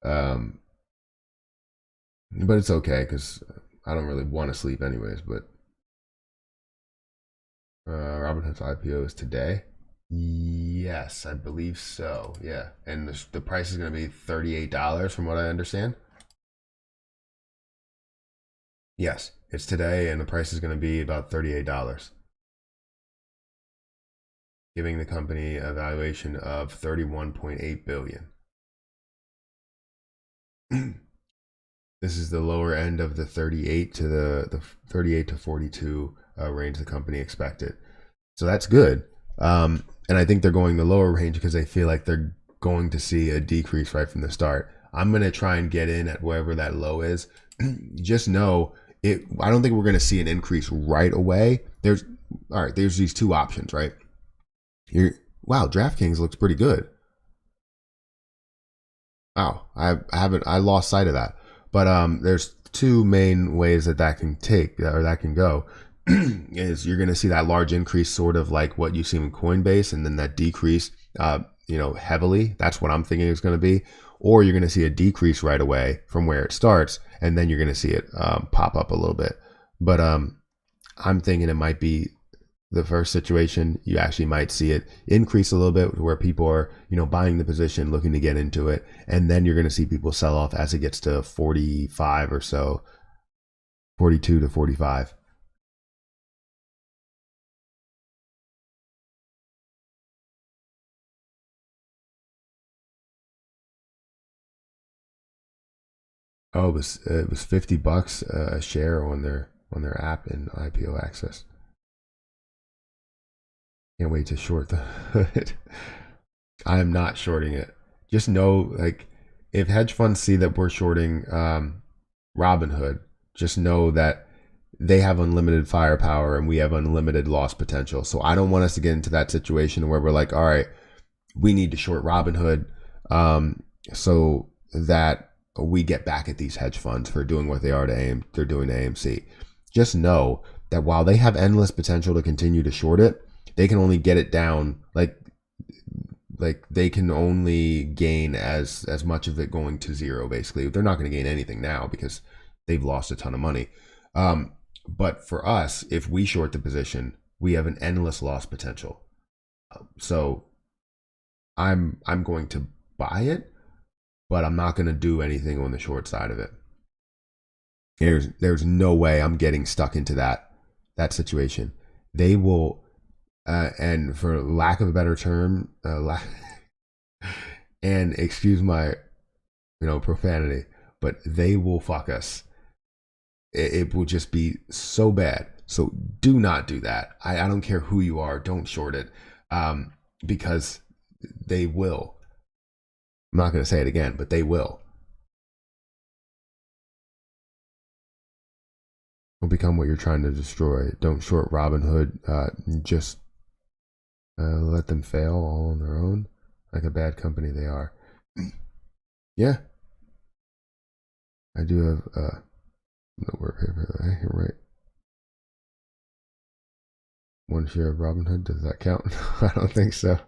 Um, but it's okay because I don't really want to sleep anyways. But Robinhood's IPO is today. Yes, I believe so. Yeah, and the price is going to be $38, from what I understand. Yes, it's today, and the price is going to be about $38, giving the company a valuation of 31.8 billion. This is the lower end of the 38 to the 38 to 42 range the company expected. So that's good. And I think they're going the lower range because they feel like they're going to see a decrease right from the start. I'm going to try and get in at wherever that low is. Just know it. I don't think we're going to see an increase right away. There's these two options, right? Wow, DraftKings looks pretty good. Wow, I lost sight of that. But there's two main ways that can take or that can go. Is you're going to see that large increase, sort of like what you see in Coinbase, and then that decrease, heavily. That's what I'm thinking it's going to be. Or you're going to see a decrease right away from where it starts, and then you're going to see it pop up a little bit. But I'm thinking it might be the first situation. You actually might see it increase a little bit where people are, buying the position, looking to get into it. And then you're going to see people sell off as it gets to 45 or so, 42 to 45. Oh, it was $50 a share on their app in IPO access. Can't wait to short the hood. I am not shorting it. Just know, like, if hedge funds see that we're shorting Robinhood, just know that they have unlimited firepower and we have unlimited loss potential. So I don't want us to get into that situation where we're like, all right, we need to short Robinhood, so that we get back at these hedge funds for doing what they're doing to AMC. Just know that while they have endless potential to continue to short it, they can only get it down like they can only gain as much of it going to zero. Basically, they're not going to gain anything now because they've lost a ton of money. But for us, if we short the position, we have an endless loss potential. So I'm going to buy it, but I'm not going to do anything on the short side of it. There's no way I'm getting stuck into that situation. They will, and for lack of a better term, and excuse my profanity, but they will fuck us. It will just be so bad. So do not do that. I don't care who you are. Don't short it, because they will. I'm not going to say it again, but they will. Don't become what you're trying to destroy. Don't short Robinhood. Just let them fail all on their own, like a bad company they are. Yeah, I do have no work paper. You're right. One share of Robinhood. Does that count? I don't think so.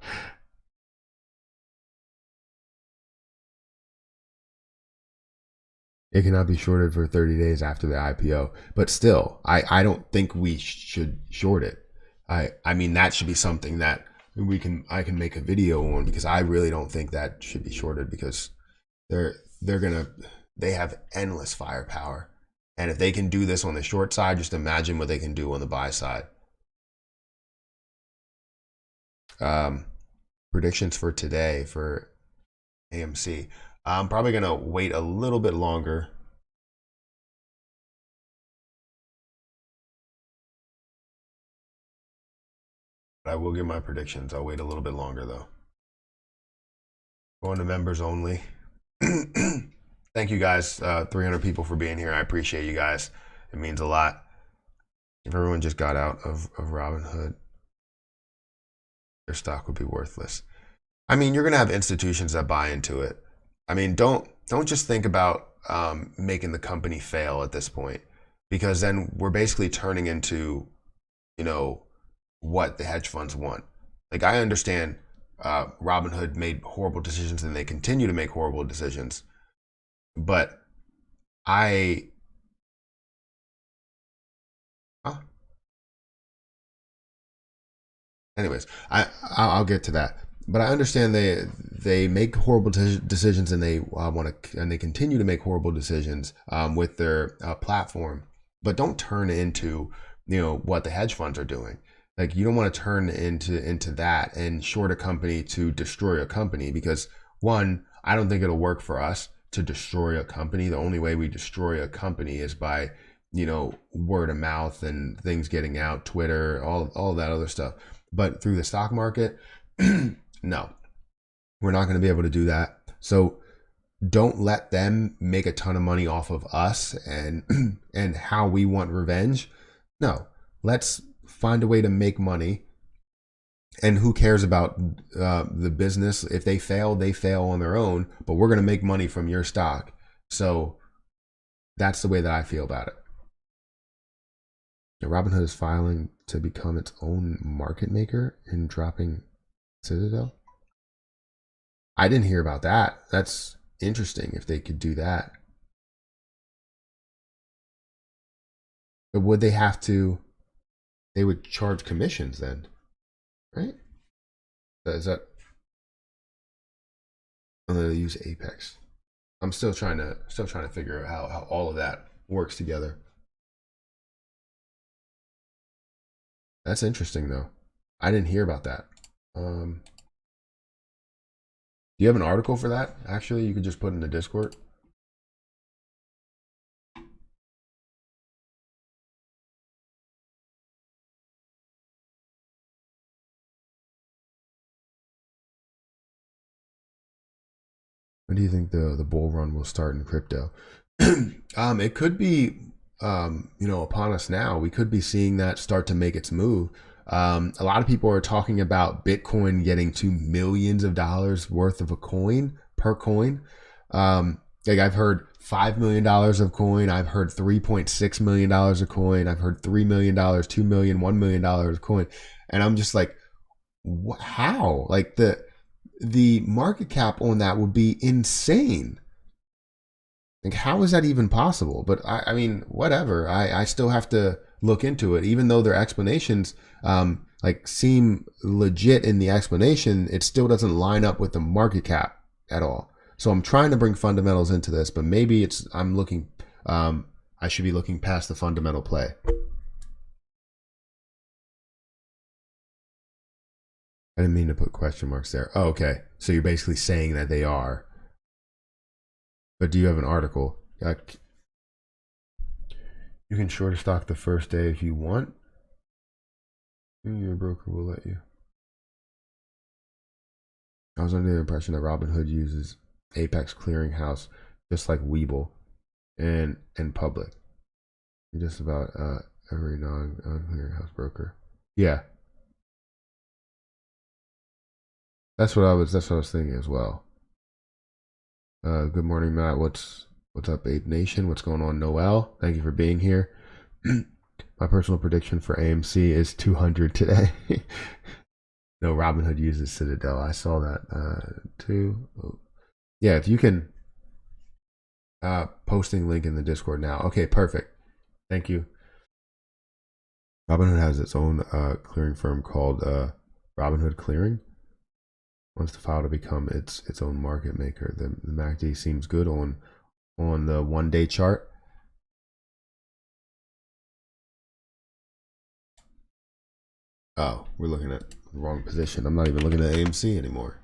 It cannot be shorted for 30 days after the IPO. But still, I don't think we should short it. I mean, that should be something that I can make a video on, because I really don't think that should be shorted, because They're they're gonna they have endless firepower, and if they can do this on the short side, just imagine what they can do on the buy side. Um, Predictions for today for AMC. I'm probably gonna wait a little bit longer. But I will give my predictions. I'll wait a little bit longer though. Going to members only. Thank you guys, 300 people for being here. I appreciate you guys. It means a lot. If everyone just got out of Robinhood, their stock would be worthless. I mean, you're gonna have institutions that buy into it. I mean, don't just think about making the company fail at this point, because then we're basically turning into, you know, what the hedge funds want. Like I understand, Robinhood made horrible decisions and they continue to make horrible decisions, but I, huh? Anyways, I'll get to that. But I understand they make horrible decisions and they want to and they continue to make horrible decisions with their platform. But don't turn into what the hedge funds are doing. Like you don't want to turn into that and short a company to destroy a company, because one, I don't think it'll work for us to destroy a company. The only way we destroy a company is by word of mouth and things getting out, Twitter, all that other stuff. But through the stock market, no, we're not going to be able to do that. So don't let them make a ton of money off of us and and how we want revenge. No, let's find a way to make money. And who cares about the business? If they fail on their own. But we're going to make money from your stock. So that's the way that I feel about it. Robinhood is filing to become its own market maker and dropping Citadel. I didn't hear about that. That's interesting if they could do that. But would they have to? They would charge commissions then, right? Is that? I'm gonna use Apex. I'm still trying to figure out how all of that works together. That's interesting though. I didn't hear about that. Do you have an article for that? Actually, you could just put in the Discord. When do you think the bull run will start in crypto? It could be, upon us now. We could be seeing that start to make its move. A lot of people are talking about Bitcoin getting to millions of dollars worth of a coin per coin. Like I've heard $5 million of coin. I've heard $3.6 million of coin. I've heard $3 million, 2 million, $1 million of coin, and I'm just like, how? Like the market cap on that would be insane. Like, how is that even possible? But I mean, whatever. I still have to look into it, even though their explanations like seem legit in the explanation. It still doesn't line up with the market cap at all. So I'm trying to bring fundamentals into this, but maybe I'm looking. I should be looking past the fundamental play. I didn't mean to put question marks there. Oh, okay. So you're basically saying that they are. But do you have an article? You can short a stock the first day if you want. Your broker will let you. I was under the impression that Robinhood uses Apex Clearinghouse just like Webull and Public. Just about every non-clearinghouse broker. Yeah, that's what I was thinking as well. Good morning, Matt. What's up, Ape Nation? What's going on, Noel? Thank you for being here. My personal prediction for AMC is 200 today. No, Robinhood uses Citadel. I saw that too. Oh. Yeah, if you can posting link in the Discord now. Okay, perfect. Thank you. Robinhood has its own clearing firm called Robinhood Clearing. wants the file to become its own market maker. The MACD seems good on the 1 day chart. Oh, we're looking at the wrong position. I'm not even looking at AMC anymore.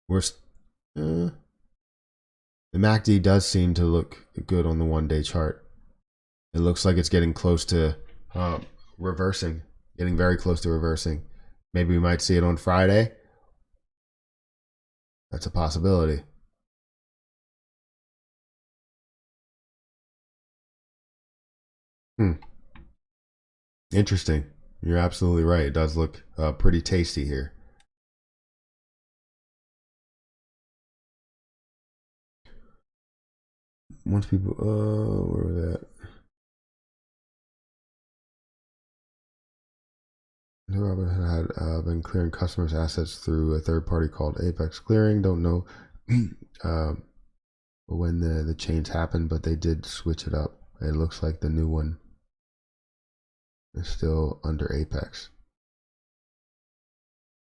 We're the MACD does seem to look good on the 1 day chart. It looks like it's getting close to reversing, getting very close to reversing. Maybe we might see it on Friday. That's a possibility. Hmm. Interesting. You're absolutely right. It does look pretty tasty here. Once people, where was that? Robinhood had been clearing customers' assets through a third party called Apex Clearing. Don't know when the change happened, but they did switch it up. It looks like the new one is still under Apex.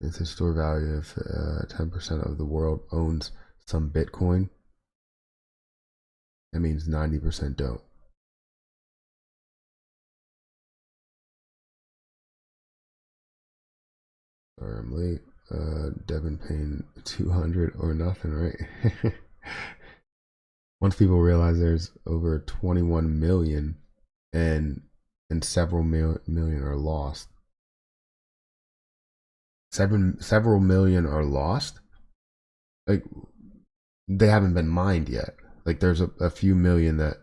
It's a store value if 10% of the world owns some Bitcoin. That means 90% don't. Sorry, I'm late. Devin paying 200 or nothing, right? Once people realize there's over 21 million and several million are lost. Several million are lost. Like they haven't been mined yet. Like there's a few million that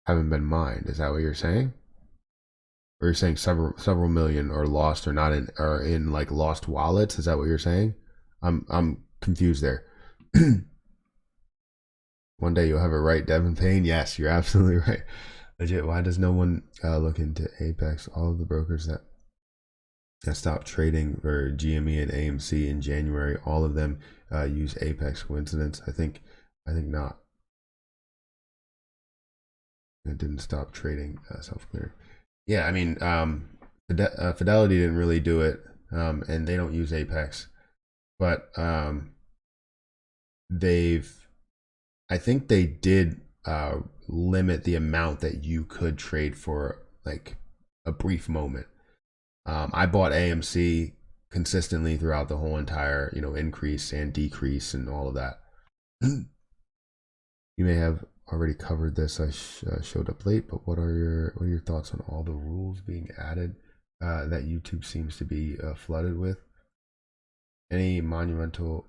haven't been mined. Is that what you're saying? Or you're saying several million are lost or not in like lost wallets? Is that what you're saying? I'm confused there. One day you'll have it right, Devin Payne. Yes, you're absolutely right. Legit. Why does no one look into Apex? All of the brokers that stopped trading for GME and AMC in January, all of them use Apex. Coincidence? I think not. It didn't stop trading self-clearing. Yeah, I mean, Fidelity didn't really do it, and they don't use Apex, but they've, I think they did limit the amount that you could trade for like a brief moment. I bought AMC consistently throughout the whole entire, increase and decrease and all of that. You may have already covered this. I showed up late, but what are your thoughts on all the rules being added that YouTube seems to be flooded with? Any monumental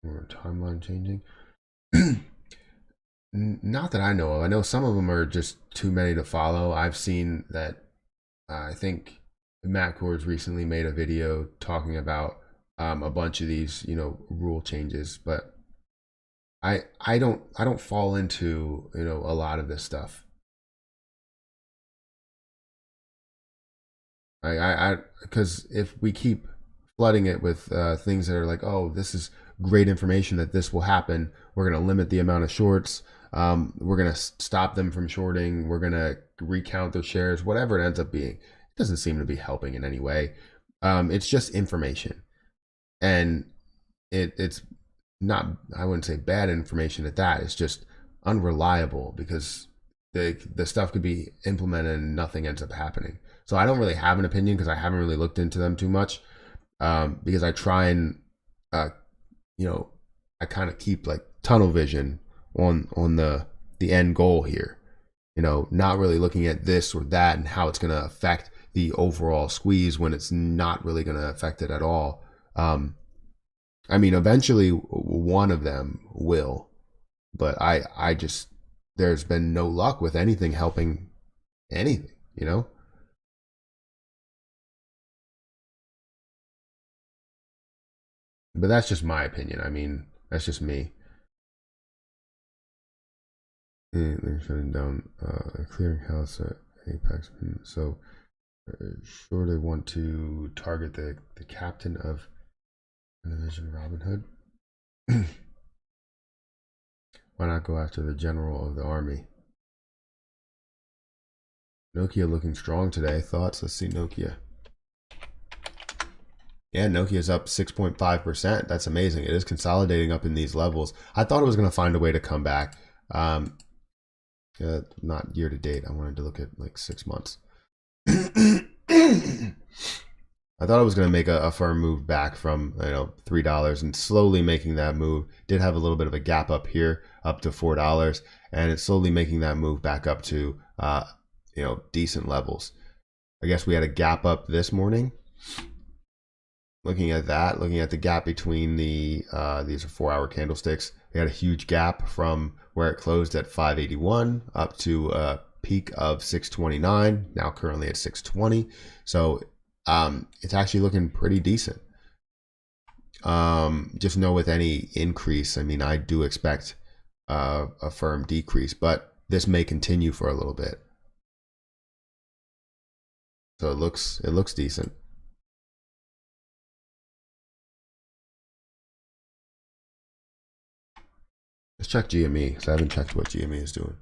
or timeline changing? Not that I know of. I know some of them are just too many to follow. I've seen that. I think Matt Kors recently made a video talking about a bunch of these, rule changes, but I don't fall into a lot of this stuff. I because if we keep flooding it with things that are like, oh, this is great information that this will happen. We're going to limit the amount of shorts. We're going to stop them from shorting. We're going to recount their shares, whatever it ends up being. It doesn't seem to be helping in any way. It's just information, and it's not, I wouldn't say bad information at that. It's just unreliable because the stuff could be implemented and nothing ends up happening. So I don't really have an opinion because I haven't really looked into them too much, because I try and uh, you know I kind of keep like tunnel vision on the end goal here. Not really looking at this or that and how it's going to affect the overall squeeze when it's not really going to affect it at all. I mean, eventually one of them will, but I just, there's been no luck with anything helping anything. But that's just my opinion. I mean, that's just me. They're shutting down a clearinghouse at Apex. So sure they want to target the captain of Division Robin Hood. Why not go after the general of the army? Nokia looking strong today. Thoughts? Let's see Nokia. Yeah, Nokia's up 6.5%. That's amazing. It is consolidating up in these levels. I thought it was going to find a way to come back. Um, not year to date. I wanted to look at like 6 months. I thought I was going to make a firm move back from $3 and slowly making that move. Did have a little bit of a gap up here, up to $4, and it's slowly making that move back up to decent levels. I guess we had a gap up this morning. Looking at that, looking at the gap between these are 4-hour candlesticks. We had a huge gap from where it closed at 581 up to a peak of 629. Now currently at 620. So it's actually looking pretty decent. Just know with any increase, I mean, I do expect a firm decrease, but this may continue for a little bit. So it looks decent. Let's check GME because I haven't checked what GME is doing.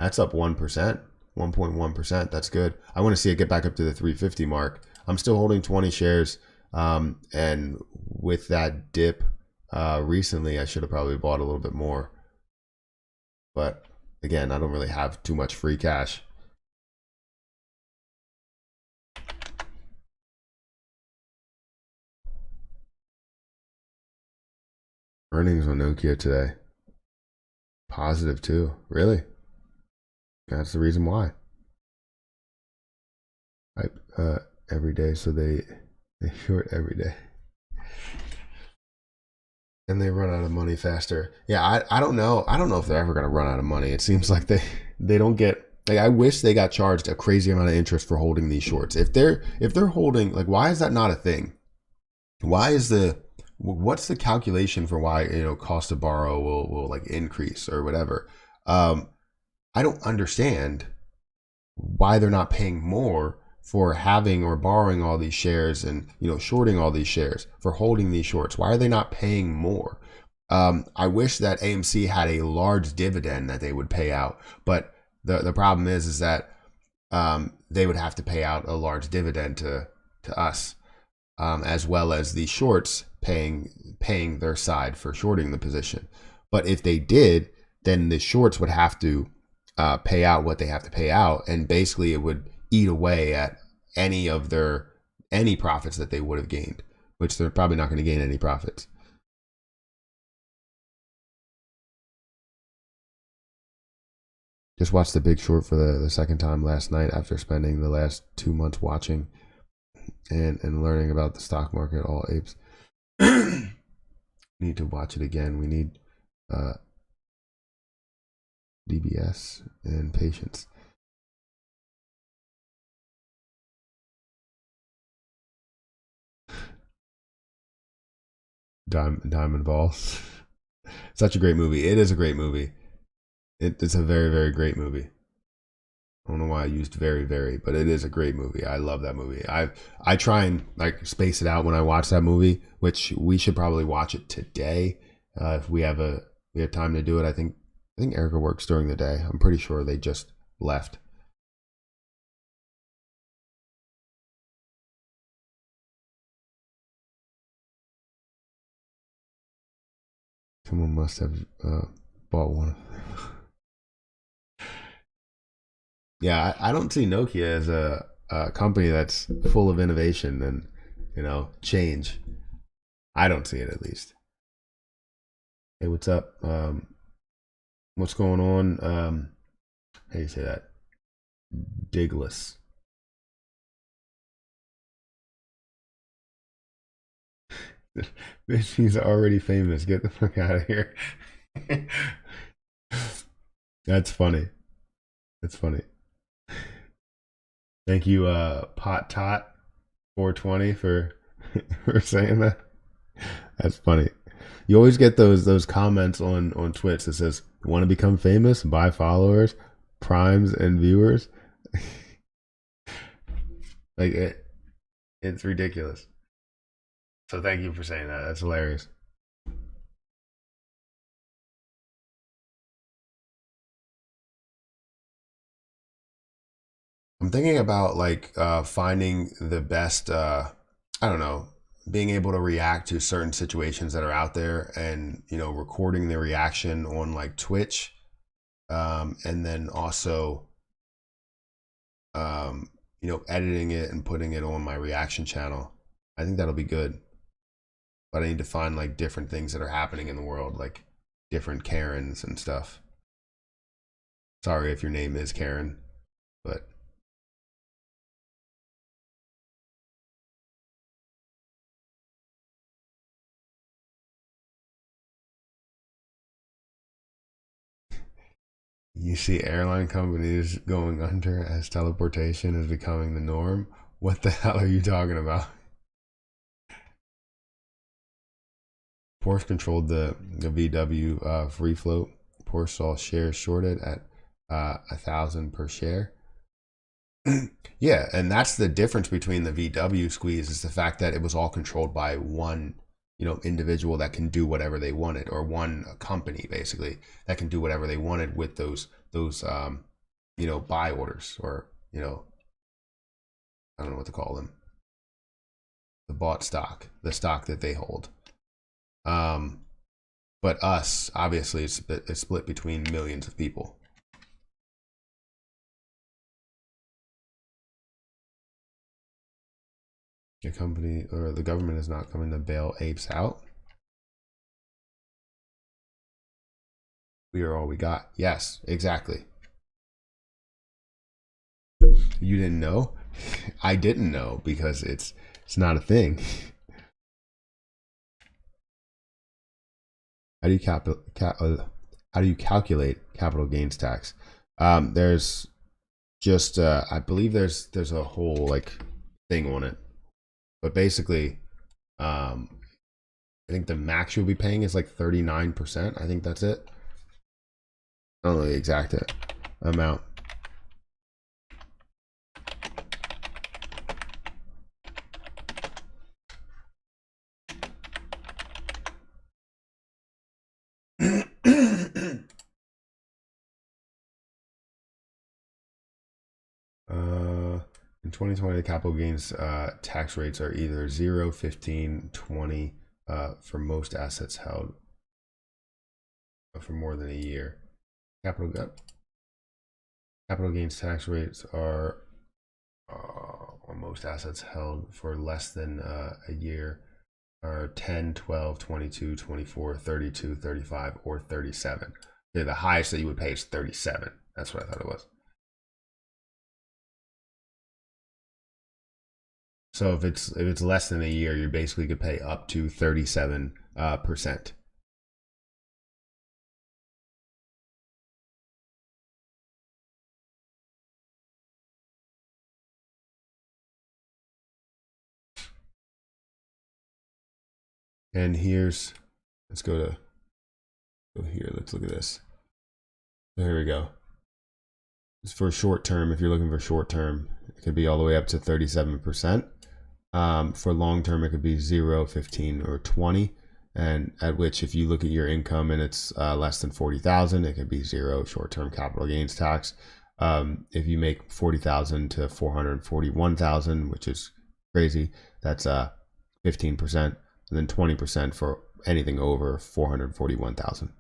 That's up 1%, 1.1%. That's good. I want to see it get back up to the 350 mark. I'm still holding 20 shares. And with that dip recently, I should have probably bought a little bit more. But again, I don't really have too much free cash. Earnings on Nokia today. Positive too. Really? That's the reason why. Every day, so they short every day. And they run out of money faster. Yeah, I don't know. I don't know if they're ever gonna run out of money. It seems like they don't get like I wish they got charged a crazy amount of interest for holding these shorts. If they're holding like why is that not a thing? Why is what's the calculation for why cost to borrow will like increase or whatever? I don't understand why they're not paying more for having or borrowing all these shares and shorting all these shares for holding these shorts. Why are they not paying more? I wish that AMC had a large dividend that they would pay out, but the problem is that they would have to pay out a large dividend to us, as well as the shorts paying their side for shorting the position. But if they did, then the shorts would have to pay out what they have to pay out, and basically it would eat away at any profits that they would have gained, which they're probably not going to gain any profits. Just watched The Big Short for the second time last night after spending the last 2 months watching and learning about the stock market, all apes. Need to watch it again. We need DBS and patience. Diamond Balls. Such a great movie. It is a great movie. It's a very, very great movie. I don't know why I used very, very, but it is a great movie. I love that movie. I try and like space it out when I watch that movie, which we should probably watch it today if we have time to do it. I think Erica works during the day. I'm pretty sure they just left. Someone must have bought one. Yeah, I don't see Nokia as a company that's full of innovation and change. I don't see it at least. Hey, what's up? What's going on? How do you say that? Digless. She's already famous. Get the fuck out of here. That's funny. That's funny. Thank you, Pot Tot 420 for for saying that. That's funny. You always get those comments on Twitch that says, "Want to become famous? Buy followers, primes, and viewers." Like it's ridiculous. So thank you for saying that. That's hilarious. I'm thinking about like finding the best. I don't know. being able to react to certain situations that are out there, and recording the reaction on like Twitch, and then also editing it and putting it on my reaction channel. I think that'll be good. But I need to find like different things that are happening in the world, like different Karens and stuff. Sorry if your name is Karen, but you see airline companies going under as teleportation is becoming the norm. What the hell are you talking about? Porsche controlled the VW free float. Porsche saw shares shorted at 1,000 per share. Yeah, and that's the difference between the VW squeeze is the fact that it was all controlled by one, individual that can do whatever they wanted, or one company basically that can do whatever they wanted with those buy orders, or I don't know what to call them, the bought stock, the stock that they hold. But us, obviously, it's split between millions of people. Your company or the government is not coming to bail apes out. We are all we got. Yes, exactly. You didn't know? I didn't know because it's not a thing. How do you how do you calculate capital gains tax? There's just I believe there's a whole like thing on it, but basically, I think the max you'll be paying is like 39%. I think that's it. I don't know the exact amount. In 2020, the capital gains tax rates are either 0, 15, 20 for most assets held for more than a year. Capital gains tax rates are on most assets held for less than a year are 10, 12, 22, 24, 32, 35, or 37. Okay, the highest that you would pay is 37. That's what I thought it was. So if it's less than a year, you basically could pay up to 37%. And let's go here. Let's look at this. So here we go. It's for short term. If you're looking for short term, it could be all the way up to 37%. For long term, it could be 0, 15, or 20. And at which, if you look at your income and it's less than 40,000, it could be 0 short-term capital gains tax. If you make 40,000 to 441,000, which is crazy, that's 15%, and then 20% for anything over 441,000.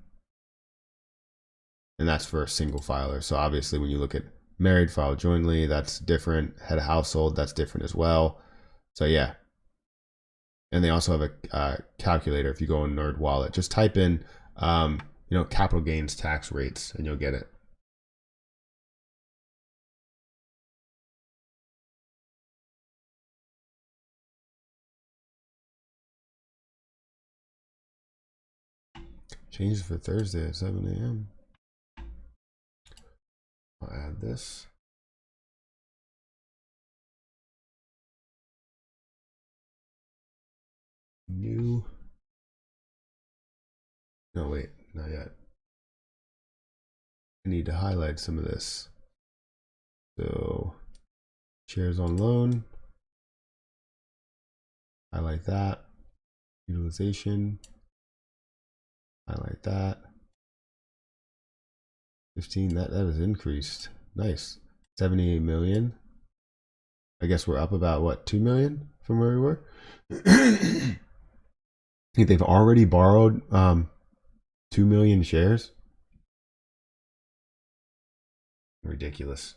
And that's for a single filer. So obviously, when you look at married file jointly, that's different. Head of household, that's different as well. So yeah. And they also have a calculator. If you go on Nerd Wallet, just type in capital gains tax rates and you'll get it. Change for Thursday at 7 a.m. I'll add this. New. No, wait, not yet. I need to highlight some of this. So, shares on loan. Highlight that. Utilization. Highlight that. 15, that has increased. Nice. 78 million. I guess we're up about what, 2 million from where we were. I think they've already borrowed 2 million shares. Ridiculous.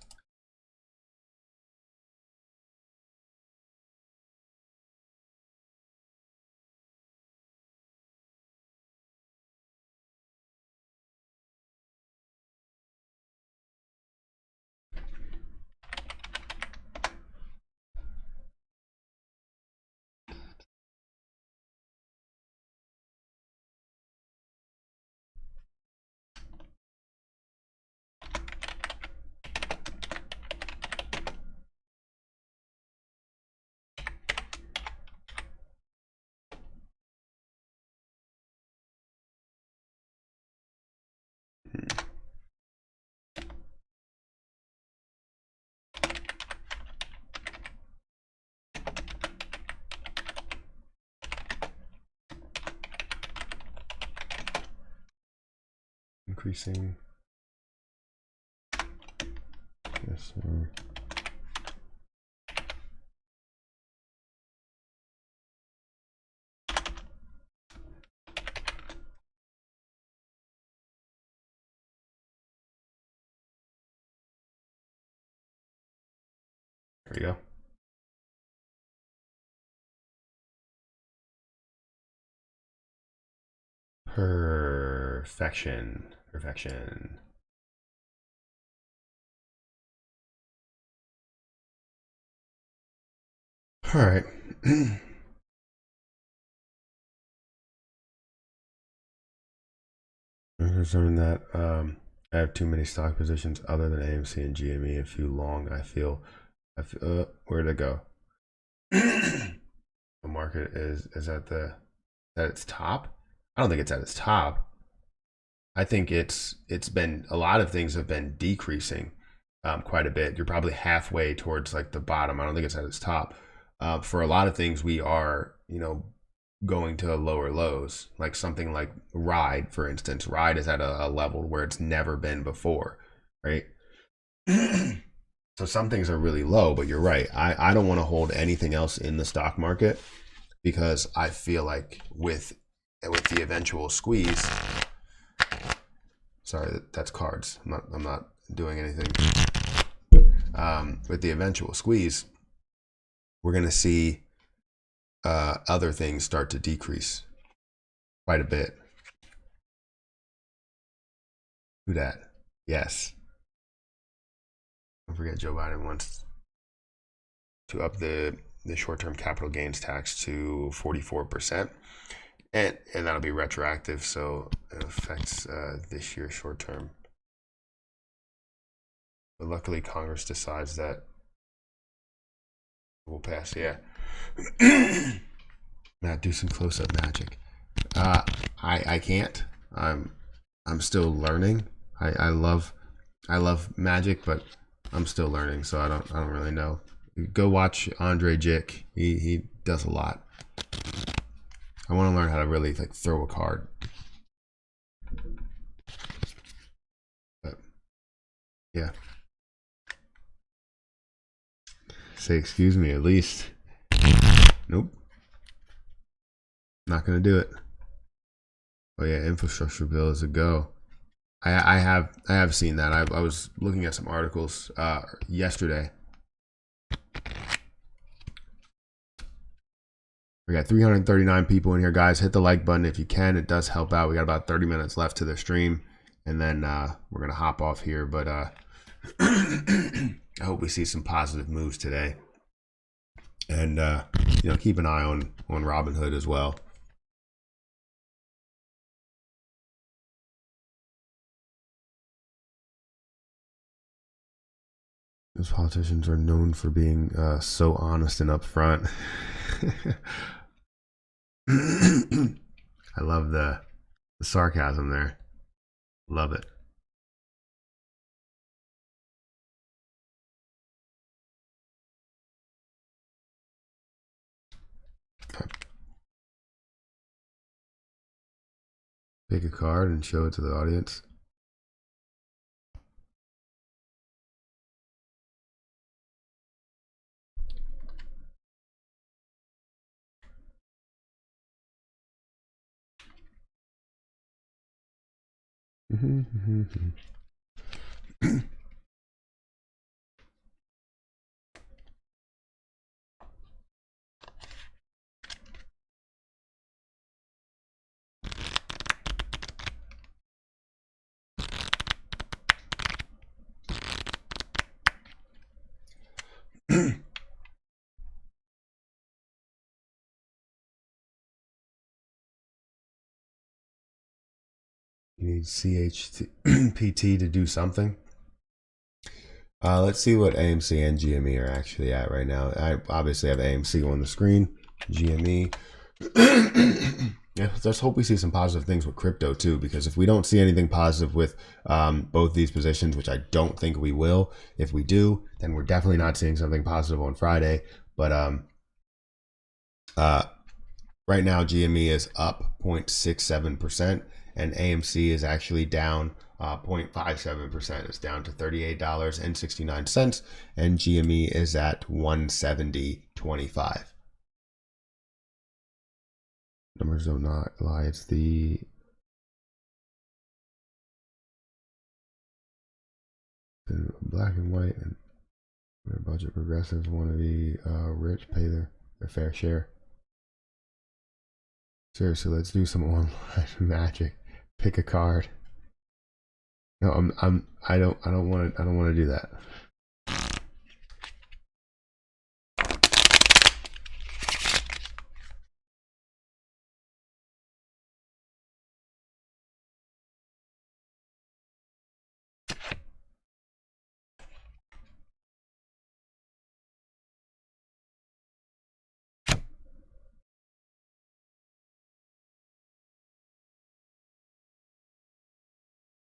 Increasing. Yes, sir. There we go. Perfection. Perfection. All right. I'm concerned that I have too many stock positions other than AMC and GME. A few long. I feel where'd it go? The market is at its top. I don't think it's at its top. I think it's been, a lot of things have been decreasing quite a bit. You're probably halfway towards like the bottom. I don't think it's at its top. For a lot of things, we are, going to lower lows, like something like Ride, for instance. Ride is at a level where it's never been before, right? So some things are really low, but you're right. I don't want to hold anything else in the stock market because I feel like with the eventual squeeze, sorry, that's cards. I'm not doing anything. With the eventual squeeze, we're going to see other things start to decrease quite a bit. Who dat? Yes. Don't forget Joe Biden wants to up the short-term capital gains tax to 44%. And that'll be retroactive, so it affects this year's short term. But luckily, Congress decides that we'll pass. Yeah. Matt, do some close-up magic. I can't. I'm still learning. I love magic, but I'm still learning, so I don't really know. Go watch Andre Jick. He does a lot. I want to learn how to really like throw a card. But yeah. Say excuse me at least. Nope. Not gonna do it. Oh yeah, infrastructure bill is a go. I have seen that. I was looking at some articles yesterday. We got 339 people in here, guys. Hit the like button if you can. It does help out. We got about 30 minutes left to the stream, and then we're gonna hop off here. But I hope we see some positive moves today, and keep an eye on Robinhood as well. Those politicians are known for being so honest and upfront. I love the sarcasm there. Love it. Pick a card and show it to the audience. You need CHPT to do something. Let's see what AMC and GME are actually at right now. I obviously have AMC on the screen, GME. Yeah, let's hope we see some positive things with crypto too, because if we don't see anything positive with both these positions, which I don't think we will, if we do, then we're definitely not seeing something positive on Friday. But right now, GME is up 0.67%, and AMC is actually down 0.57%. It's down to $38.69, and GME is at 170.25. Numbers do not lie. It's the black and white, and their budget progressives want to be rich, pay their fair share. Seriously, let's do some online magic. Pick a card. No, I don't want to do that.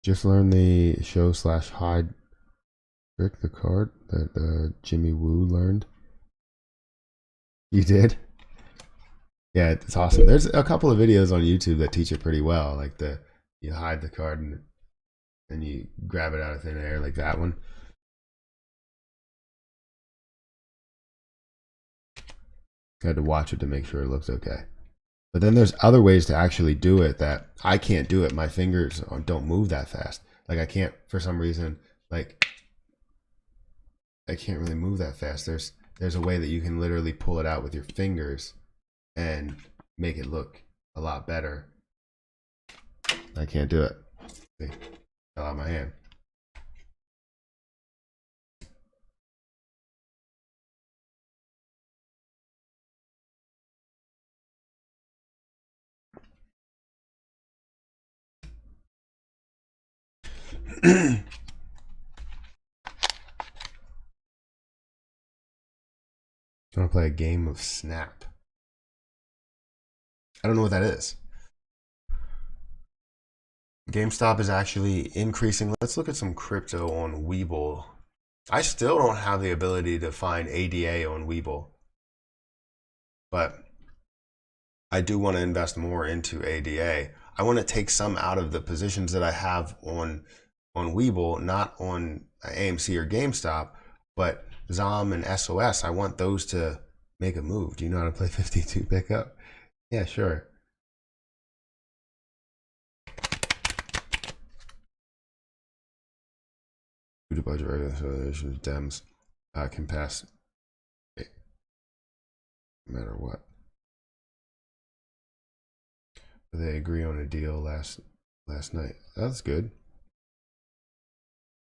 Just learn the show/hide trick, the card that Jimmy Woo learned. You did? Yeah, it's awesome. There's a couple of videos on YouTube that teach it pretty well, like you hide the card and you grab it out of thin air, like that one. I had to watch it to make sure it looks okay. But then there's other ways to actually do it that I can't do it. My fingers don't move that fast. Like I can't, for some reason, like I can't really move that fast. There's a way that you can literally pull it out with your fingers and make it look a lot better. I can't do it. See, fell out of my hand. I want to play a game of Snap. I don't know what that is. GameStop is actually increasing. Let's look at some crypto on Webull. I still don't have the ability to find ADA on Webull, but I do want to invest more into ADA. I want to take some out of the positions that I have on Webull, not on AMC or GameStop, but ZOM and SOS. I want those to make a move. Do you know how to play 52 pickup? Yeah, sure. Due to budget regulations, Dems can pass no matter what. They agree on a deal last night. That's good.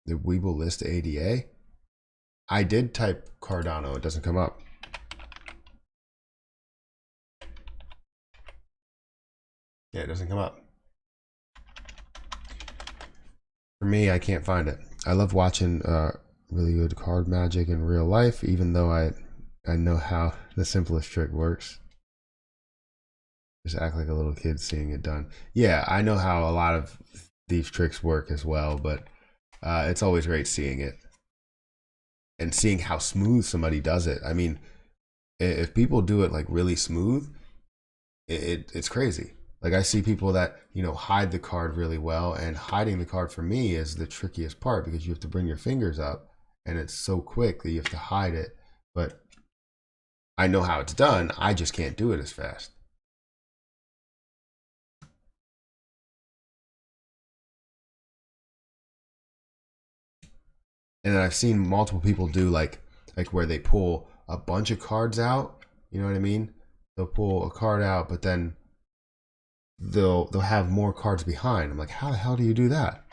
The Webull list ADA. I did type Cardano. It doesn't come up. Yeah, it doesn't come up. For me, I can't find it. I love watching really good card magic in real life, even though I know how the simplest trick works. Just act like a little kid seeing it done. Yeah, I know how a lot of these tricks work as well, but it's always great seeing it and seeing how smooth somebody does it. I mean, if people do it like really smooth, it's crazy. Like I see people that hide the card really well, and hiding the card for me is the trickiest part because you have to bring your fingers up, and it's so quick that you have to hide it. But I know how it's done. I just can't do it as fast. And then I've seen multiple people do like where they pull a bunch of cards out. You know what I mean? They'll pull a card out, but then they'll have more cards behind. I'm like, how the hell do you do that?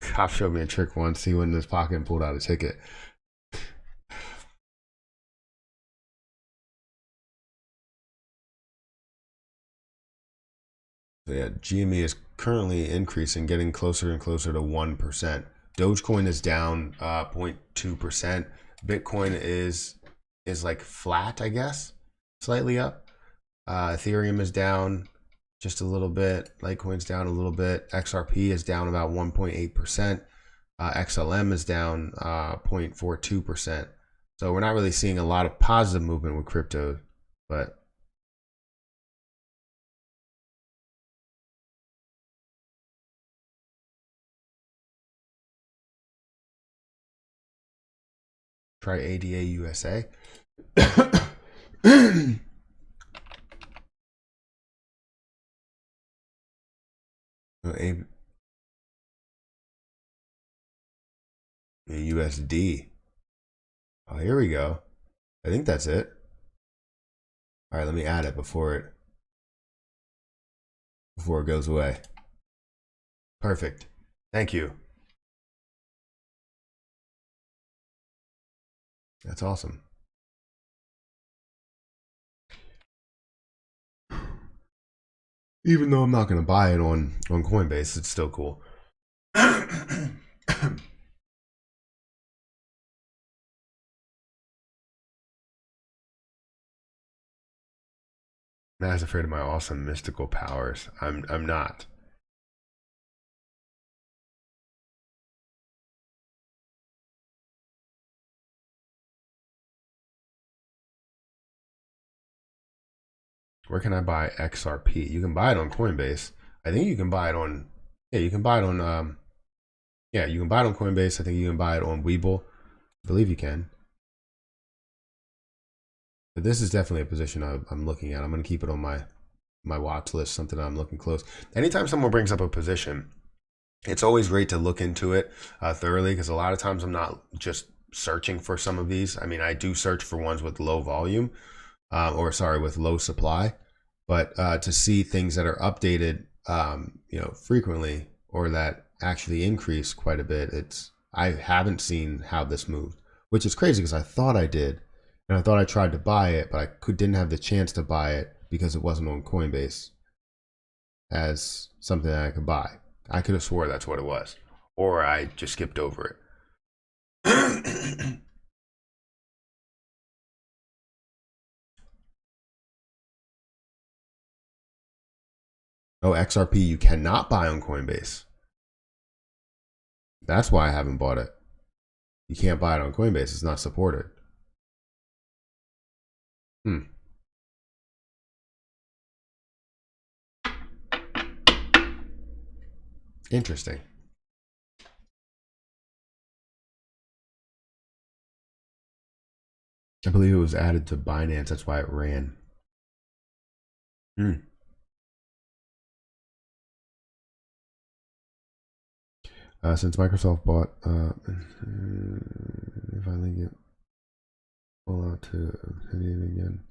Cop showed me a trick once. He went in his pocket and pulled out a ticket. So yeah, GME is currently increasing, getting closer and closer to 1%. Dogecoin is down 0.2%. Bitcoin is like flat, I guess, slightly up. Ethereum is down just a little bit. Litecoin's down a little bit. XRP is down about 1.8%. XLM is down 0.42%. So we're not really seeing a lot of positive movement with crypto, but try ADA USA. USD. Oh, here we go. I think that's it. All right, let me add it before it goes away. Perfect. Thank you. That's awesome. Even though I'm not going to buy it on Coinbase, it's still cool. Matt's afraid of my awesome mystical powers. I'm not. Where can I buy XRP? You can buy it on Coinbase. I think you can buy it on. Yeah, you can buy it on. Yeah, you can buy it on Coinbase. I think you can buy it on Webull. I believe you can. But this is definitely a position I'm looking at. I'm going to keep it on my watch list. Something I'm looking close. Anytime someone brings up a position, it's always great to look into it thoroughly, because a lot of times I'm not just searching for some of these. I mean, I do search for ones with low volume, with low supply, but to see things that are updated, frequently, or that actually increase quite a bit, I haven't seen how this moved, which is crazy because I thought I did, and I thought I tried to buy it, but didn't have the chance to buy it because it wasn't on Coinbase as something that I could buy. I could have swore that's what it was, or I just skipped over it. Oh, XRP you cannot buy on Coinbase. That's why I haven't bought it. You can't buy it on Coinbase. It's not supported. Hmm. Interesting. I believe it was added to Binance. That's why it ran. Hmm. Since Microsoft bought, finally get Fallout to Obsidian again,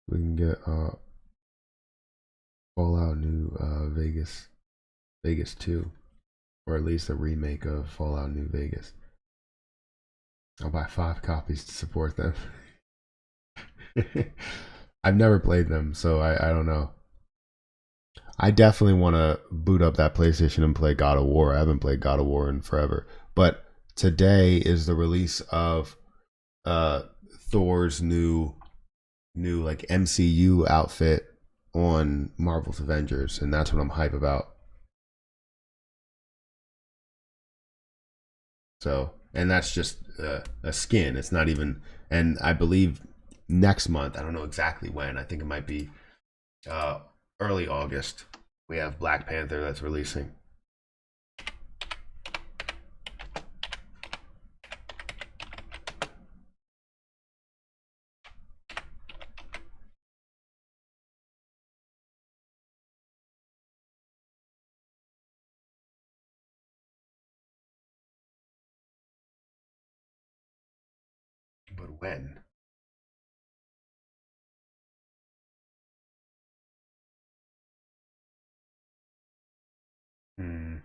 we can get Fallout New Vegas 2, or at least a remake of Fallout New Vegas. I'll buy 5 copies to support them. I've never played them, so I don't know. I definitely want to boot up that PlayStation and play God of War. I haven't played God of War in forever. But today is the release of uh, Thor's new like MCU outfit on Marvel's Avengers, and that's what I'm hype about. So, and that's just a skin. It's not even. And I believe next month, I don't know exactly when. I think it might be uh, early August. We have Black Panther that's releasing. When? Hmm.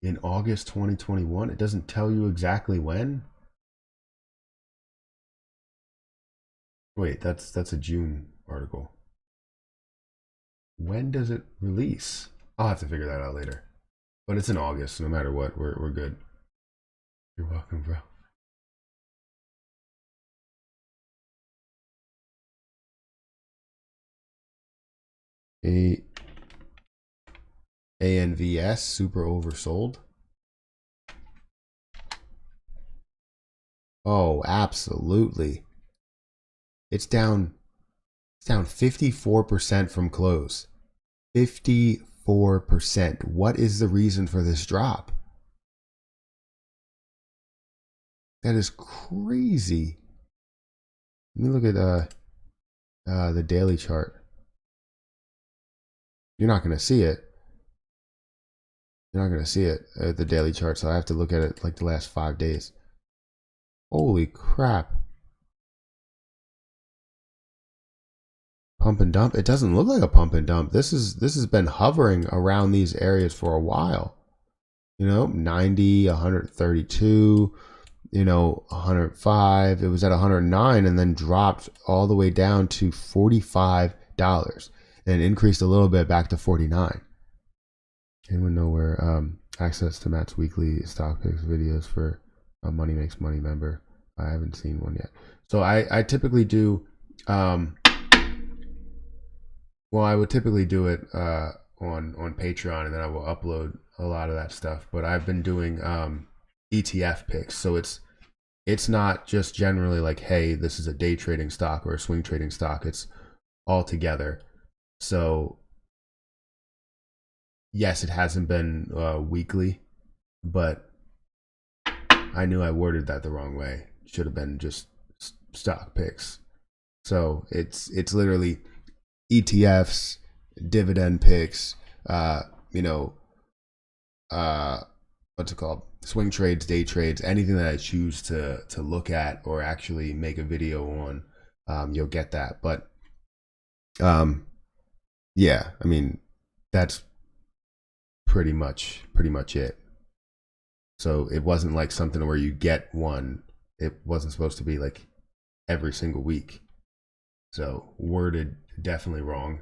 In August 2021. It doesn't tell you exactly when. Wait, that's a June article. When does it release? I'll have to figure that out later. But it's in August, so no matter what, we're good. You're welcome, bro. A ANVS super oversold. Oh, absolutely. It's down. It's down 54% from close. 54%. What is the reason for this drop? That is crazy. Let me look at the daily chart. You're not going to see it. You're not going to see it at the daily chart, so I have to look at it like the last 5 days. Holy crap. Pump and dump. It doesn't look like a pump and dump. This has been hovering around these areas for a while. 90, 132, 105. It was at 109 and then dropped all the way down to $45 and increased a little bit back to 49. Anyone know where access to Matt's weekly stock picks videos for a Money Makes Money member? I haven't seen one yet. So I typically do well, I would typically do it on Patreon, and then I will upload a lot of that stuff. But I've been doing ETF picks, so it's not just generally like, hey, this is a day trading stock or a swing trading stock. It's all together. So yes, it hasn't been weekly, but I knew I worded that the wrong way. It should have been just stock picks. So it's literally ETFs, dividend picks, what's it called? Swing trades, day trades, anything that I choose to look at or actually make a video on, you'll get that. But yeah, I mean, that's pretty much it. So it wasn't like something where you get one. It wasn't supposed to be like every single week. So worded definitely wrong.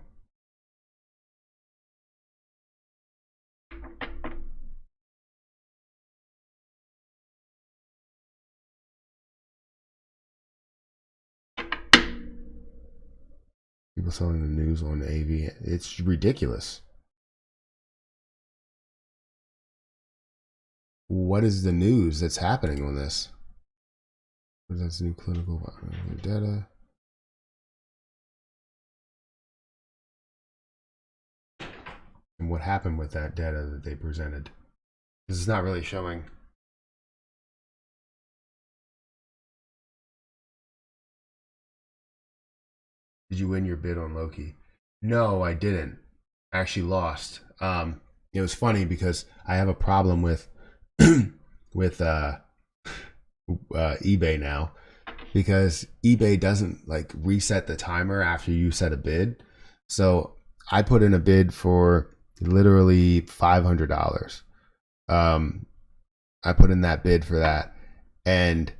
People selling the news on AV. It's ridiculous. What is the news that's happening on this? Presents new clinical data. And what happened with that data that they presented? This is not really showing. Did you win your bid on Loki? No, I didn't. I actually lost. It was funny because I have a problem with with eBay now, because eBay doesn't like reset the timer after you set a bid. So I put in a bid for literally $500. I put in that bid for that, and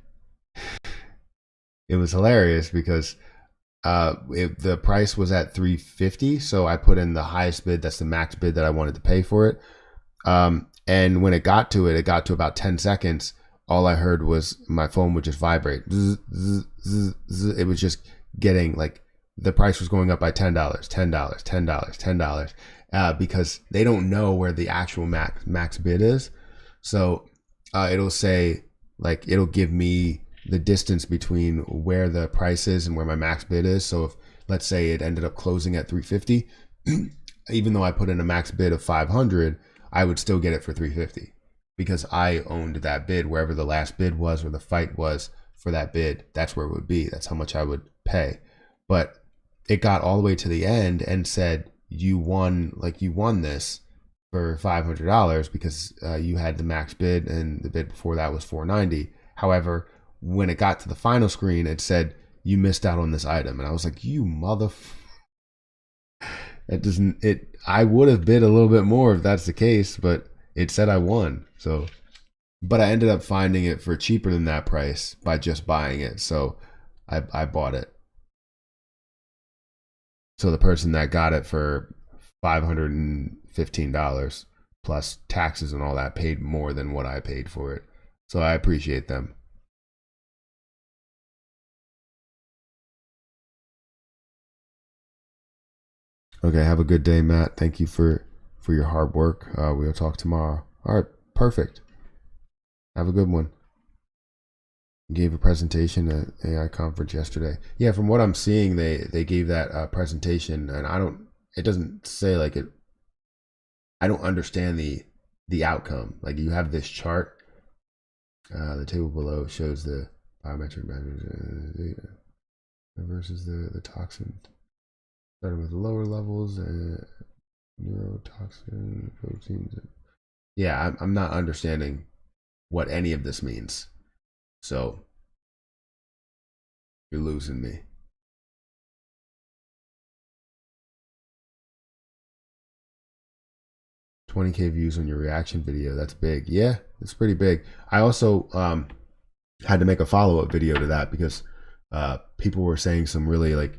it was hilarious because the price was at 350, so I put in the highest bid. That's the max bid that I wanted to pay for it. And when it got to about 10 seconds. All I heard was my phone would just vibrate. Zzz, zzz, zzz, zzz. It was just getting like the price was going up by $10, $10, $10, $10, because they don't know where the actual max bid is. So it'll say, like, it'll give me the distance between where the price is and where my max bid is. So if, let's say, it ended up closing at 350, even though I put in a max bid of 500, I would still get it for 350 because I owned that bid wherever the last bid was or the fight was for that bid, that's where it would be. That's how much I would pay. But it got all the way to the end and said, you won, like you won this for $500 because you had the max bid and the bid before that was $490. However, when it got to the final screen, it said you missed out on this item, and I was like, you mother. It doesn't. It. I would have bid a little bit more if that's the case, but it said I won. So, but I ended up finding it for cheaper than that price by just buying it. So, I bought it. So the person that got it for $515 plus taxes and all that paid more than what I paid for it. So I appreciate them. Okay, have a good day, Matt. Thank you for your hard work. We'll talk tomorrow. All right, perfect. Have a good one. Gave a presentation at AI conference yesterday. Yeah, from what I'm seeing, they gave that presentation, and I don't. It doesn't say like it. I don't understand the outcome. Like you have this chart. The table below shows the biometric measures versus the toxin. Starting with lower levels and neurotoxin proteins. Yeah, I'm not understanding what any of this means. So you're losing me. 20K views on your reaction video. That's big. Yeah, it's pretty big. I also had to make a follow-up video to that because people were saying some really like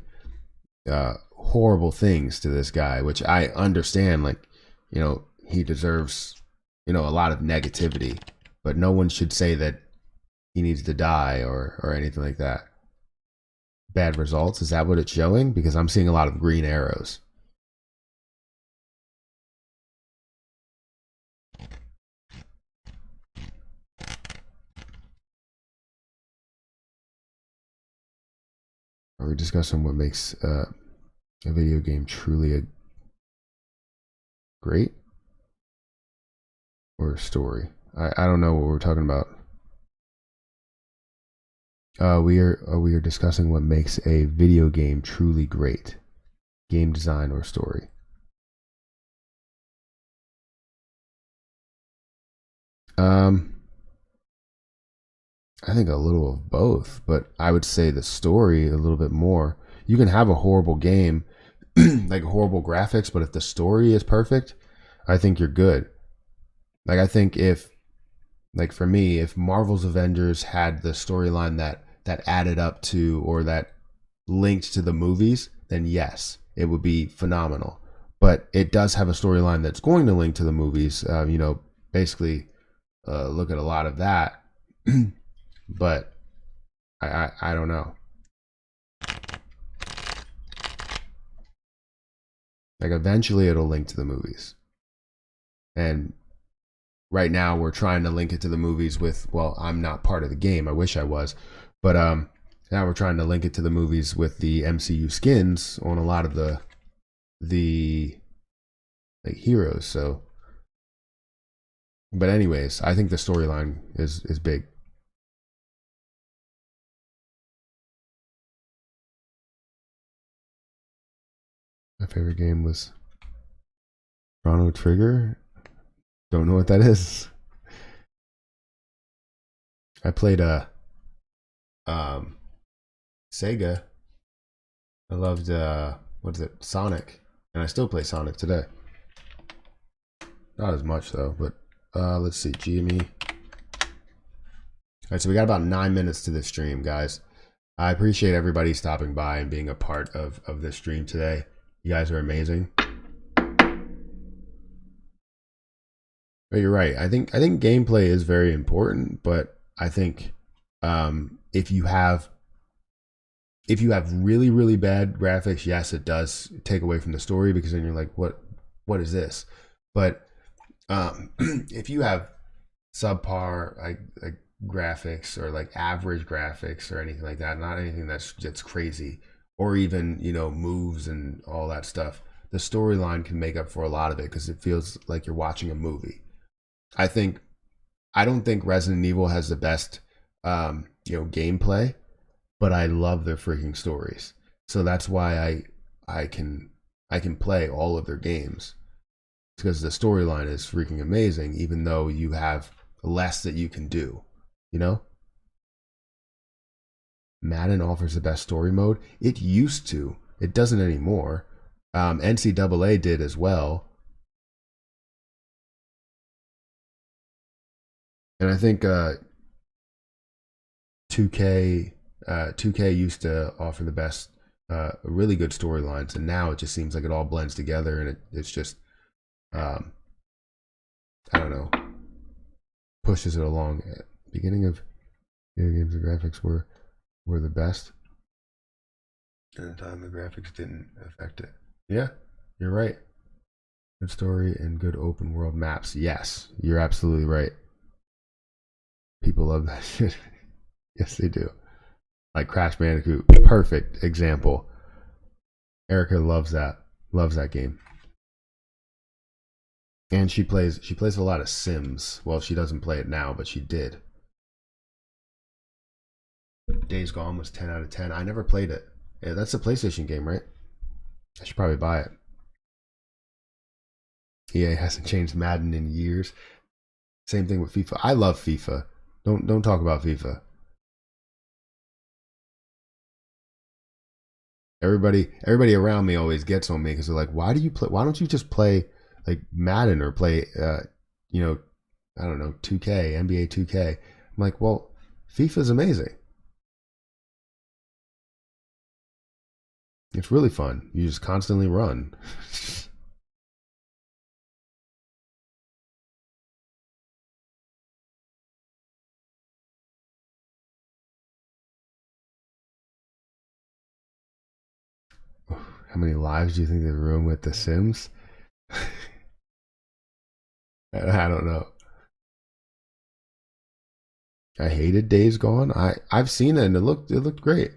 horrible things to this guy, which I understand. Like, you know, he deserves, you know, a lot of negativity, but no one should say that he needs to die or anything like that. Bad results, is that what it's showing? Because I'm seeing a lot of green arrows. Are we discussing what makes a video game truly a great or a story? I don't know what we're talking about. We are discussing what makes a video game truly great, game design or story. I think a little of both, but I would say the story a little bit more. You can have a horrible game, like horrible graphics, but if the story is perfect, I think you're good. Like I think if, like for me, if Marvel's Avengers had the storyline that added up to or that linked to the movies, then yes, it would be phenomenal. But it does have a storyline that's going to link to the movies. You know, basically, look at a lot of that. But I don't know. Like eventually it'll link to the movies. And right now we're trying to link it to the movies with, well, I'm not part of the game. I wish I was. But now we're trying to link it to the movies with the MCU skins on a lot of the like heroes. So but anyways, I think the storyline is big. My favorite game was Chrono Trigger. Don't know what that is. I played Sega. I loved what is it, Sonic, and I still play Sonic today. Not as much though, but let's see, GME. All right, so we got about 9 minutes to this stream, guys. I appreciate everybody stopping by and being a part of this stream today. You guys are amazing. But you're right. I think gameplay is very important, but I think if you have really really bad graphics, yes, it does take away from the story because then you're like, what is this? But if you have subpar like graphics or like average graphics or anything like that, not anything that's crazy, or even, you know, moves and all that stuff, the storyline can make up for a lot of it because it feels like you're watching a movie. I don't think Resident Evil has the best gameplay, but I love their freaking stories. So that's why I can I can play all of their games because the storyline is freaking amazing, even though you have less that you can do. You know, Madden offers the best story mode. It used to. It doesn't anymore. NCAA did as well, and I think 2K 2K used to offer the best, really good storylines, and now it just seems like it all blends together, and it's just um, I don't know, pushes it along. Beginning of video games, the graphics were the best. At the time, the graphics didn't affect it. Yeah, you're right. Good story and good open world maps. Yes, you're absolutely right. People love that shit. Yes, they do. Like Crash Bandicoot, perfect example. Erica loves that. Loves that game. And she plays a lot of Sims. Well, she doesn't play it now, but she did. Days Gone was 10 out of 10. I never played it. Yeah, that's a PlayStation game, right? I should probably buy it. EA hasn't changed Madden in years. Same thing with FIFA. I love FIFA. Don't talk about FIFA. Everybody around me always gets on me because they're like, why do you play? Why don't you just play like Madden or play, you know, I don't know, 2K, NBA 2K? I'm like, well, FIFA's amazing. It's really fun. You just constantly run. How many lives do you think they ruined with The Sims? I don't know. I hated Days Gone. I've seen it and it looked great.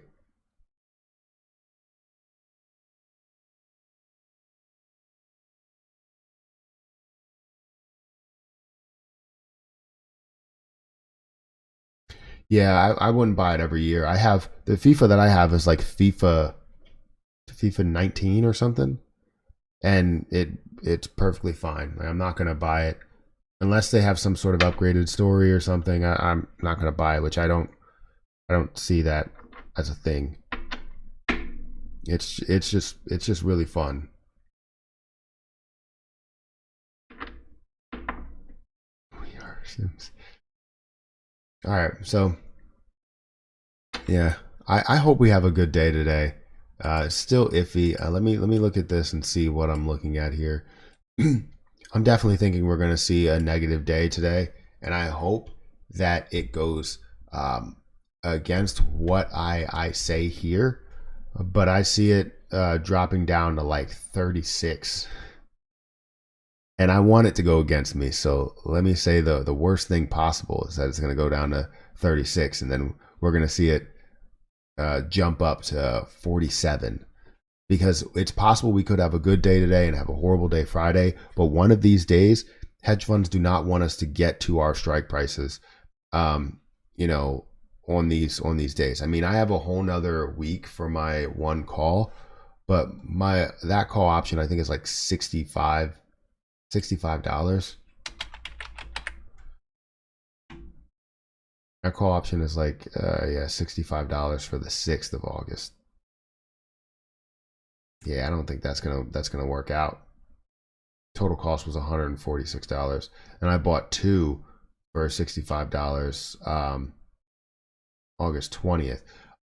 Yeah, I wouldn't buy it every year. I have the FIFA that I have is like FIFA 19 or something, and it's perfectly fine. Like, I'm not gonna buy it unless they have some sort of upgraded story or something. I'm not gonna buy it, which I don't see that as a thing. It's just really fun. We are Sims. All right, so yeah, I hope we have a good day today. It's still iffy. Let me look at this and see what I'm looking at here. I'm definitely thinking we're going to see a negative day today, and I hope that it goes against what I say here, but I see it dropping down to like 36, and I want it to go against me. So let me say the worst thing possible is that it's going to go down to 36, and then we're going to see it jump up to 47, because it's possible we could have a good day today and have a horrible day Friday. But one of these days, hedge funds do not want us to get to our strike prices, um, you know, on these days. I mean, I have a whole nother week for my one call, but my that call option I think is like $65. That call option is like yeah, $65 for the 6th of August. Yeah, I don't think that's gonna work out. Total cost was $146, and I bought two for $65 August 20th.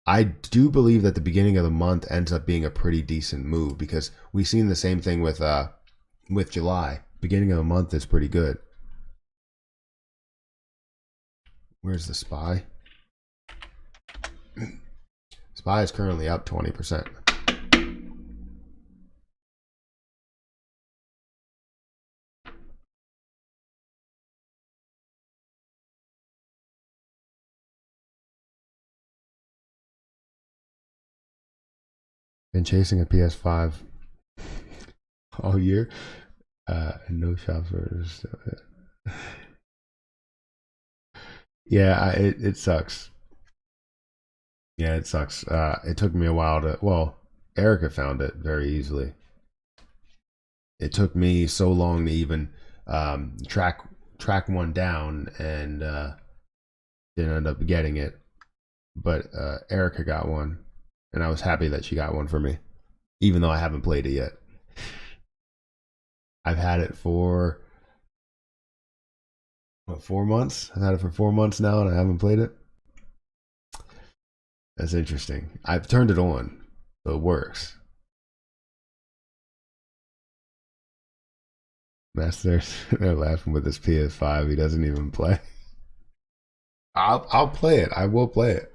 I do believe that the beginning of the month ends up being a pretty decent move because we've seen the same thing with July. Beginning of the month is pretty good. Where's the SPY? SPY is currently up 20%. Been chasing a PS5 all year. And no shops were Yeah, it sucks. Yeah, it sucks. It took me a while to. Well, Erica found it very easily. It took me so long to even track one down, and didn't end up getting it. But Erica got one, and I was happy that she got one for me, even though I haven't played it yet. I've had it for what, 4 months. I've had it for 4 months now, and I haven't played it. That's interesting. I've turned it on, so it works. Masters, they're laughing with his PS5. He doesn't even play. I'll play it. I will play it.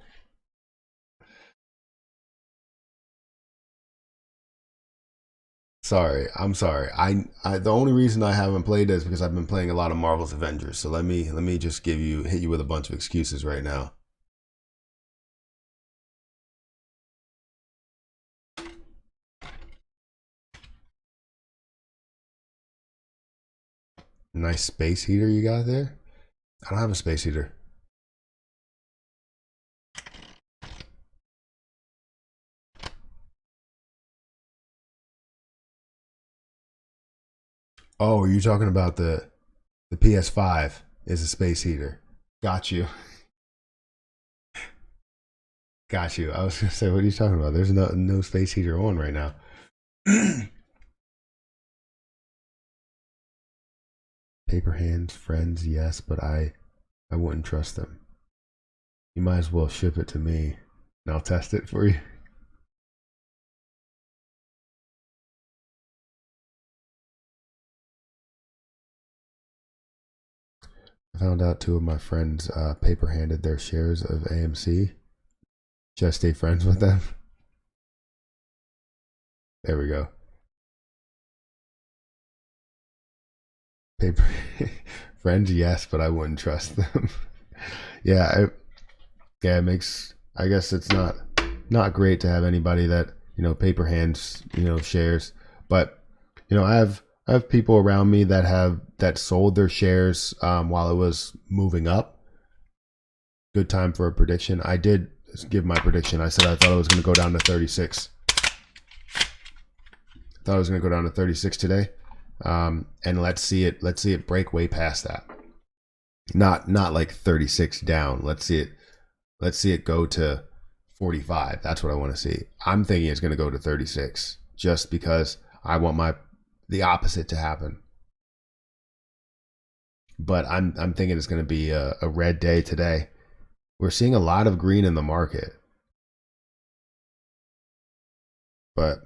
Sorry, I'm sorry. I the only reason I haven't played it is because I've been playing a lot of Marvel's Avengers. So let me just hit you with a bunch of excuses right now. Nice space heater you got there. I don't have a space heater. Oh, are you talking about the PS5 is a space heater? Got you. Got you. I was gonna say, what are you talking about? There's no space heater on right now. Paper hands, friends, yes, but I wouldn't trust them. You might as well ship it to me, and I'll test it for you. I found out two of my friends paper handed their shares of AMC. Should I stay friends with them? There we go. Paper friends, yes, but I wouldn't trust them. Yeah, yeah, it makes. I guess it's not great to have anybody that paper hands shares, but I have people around me that sold their shares while it was moving up. Good time for a prediction. I did give my prediction. I said I thought it was going to go down to 36. I thought it was going to go down to 36 today, and let's see it. Let's see it break way past that. Not like 36 down. Let's see it go to 45. That's what I want to see. I'm thinking it's going to go to 36 just because I want the opposite to happen. But I'm thinking it's going to be a red day today. We're seeing a lot of green in the market, but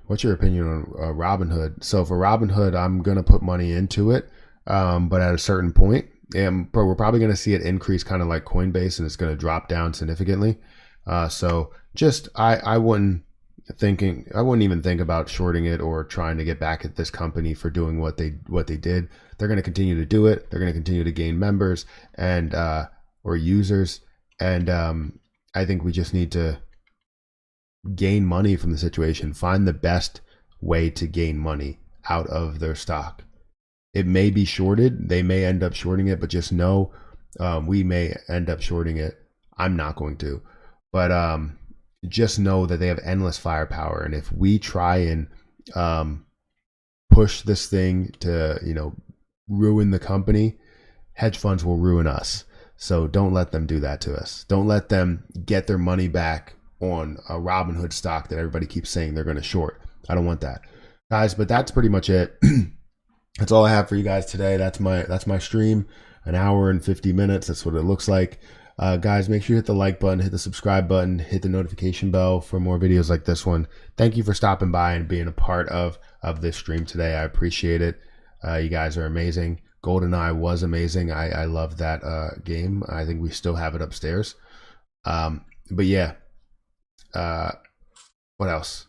what's your opinion on Robinhood? So for Robinhood, I'm going to put money into it, but at a certain point, and we're probably going to see it increase kind of like Coinbase, and it's going to drop down significantly. So just I wouldn't even think about shorting it or trying to get back at this company for doing what they did. They're going to continue to do it. They're going to continue to gain members and or users, and I think we just need to gain money from the situation. Find the best way to gain money out of their stock. It may be shorted. They may end up shorting it, but just know we may end up shorting it. I'm not going to, but just know that they have endless firepower, and if we try and push this thing to ruin the company, hedge funds will ruin us. So don't let them do that to us. Don't let them get their money back on a Robinhood stock that everybody keeps saying they're going to short. I don't want that, guys. But that's pretty much it. That's all I have for you guys today. That's my stream, an hour and 50 minutes. That's what it looks like. Guys, make sure you hit the like button, hit the subscribe button, hit the notification bell for more videos like this one. Thank you for stopping by and being a part of this stream today. I appreciate it. You guys are amazing. GoldenEye was amazing. I love that game. I think we still have it upstairs. But yeah, what else?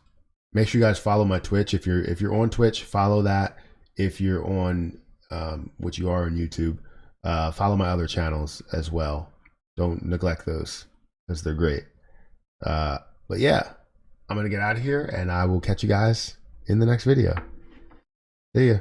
Make sure you guys follow my Twitch. If you're on Twitch, follow that. If you're on which you are on YouTube, follow my other channels as well. Don't neglect those because they're great. But yeah, I'm gonna get out of here, and I will catch you guys in the next video. See ya.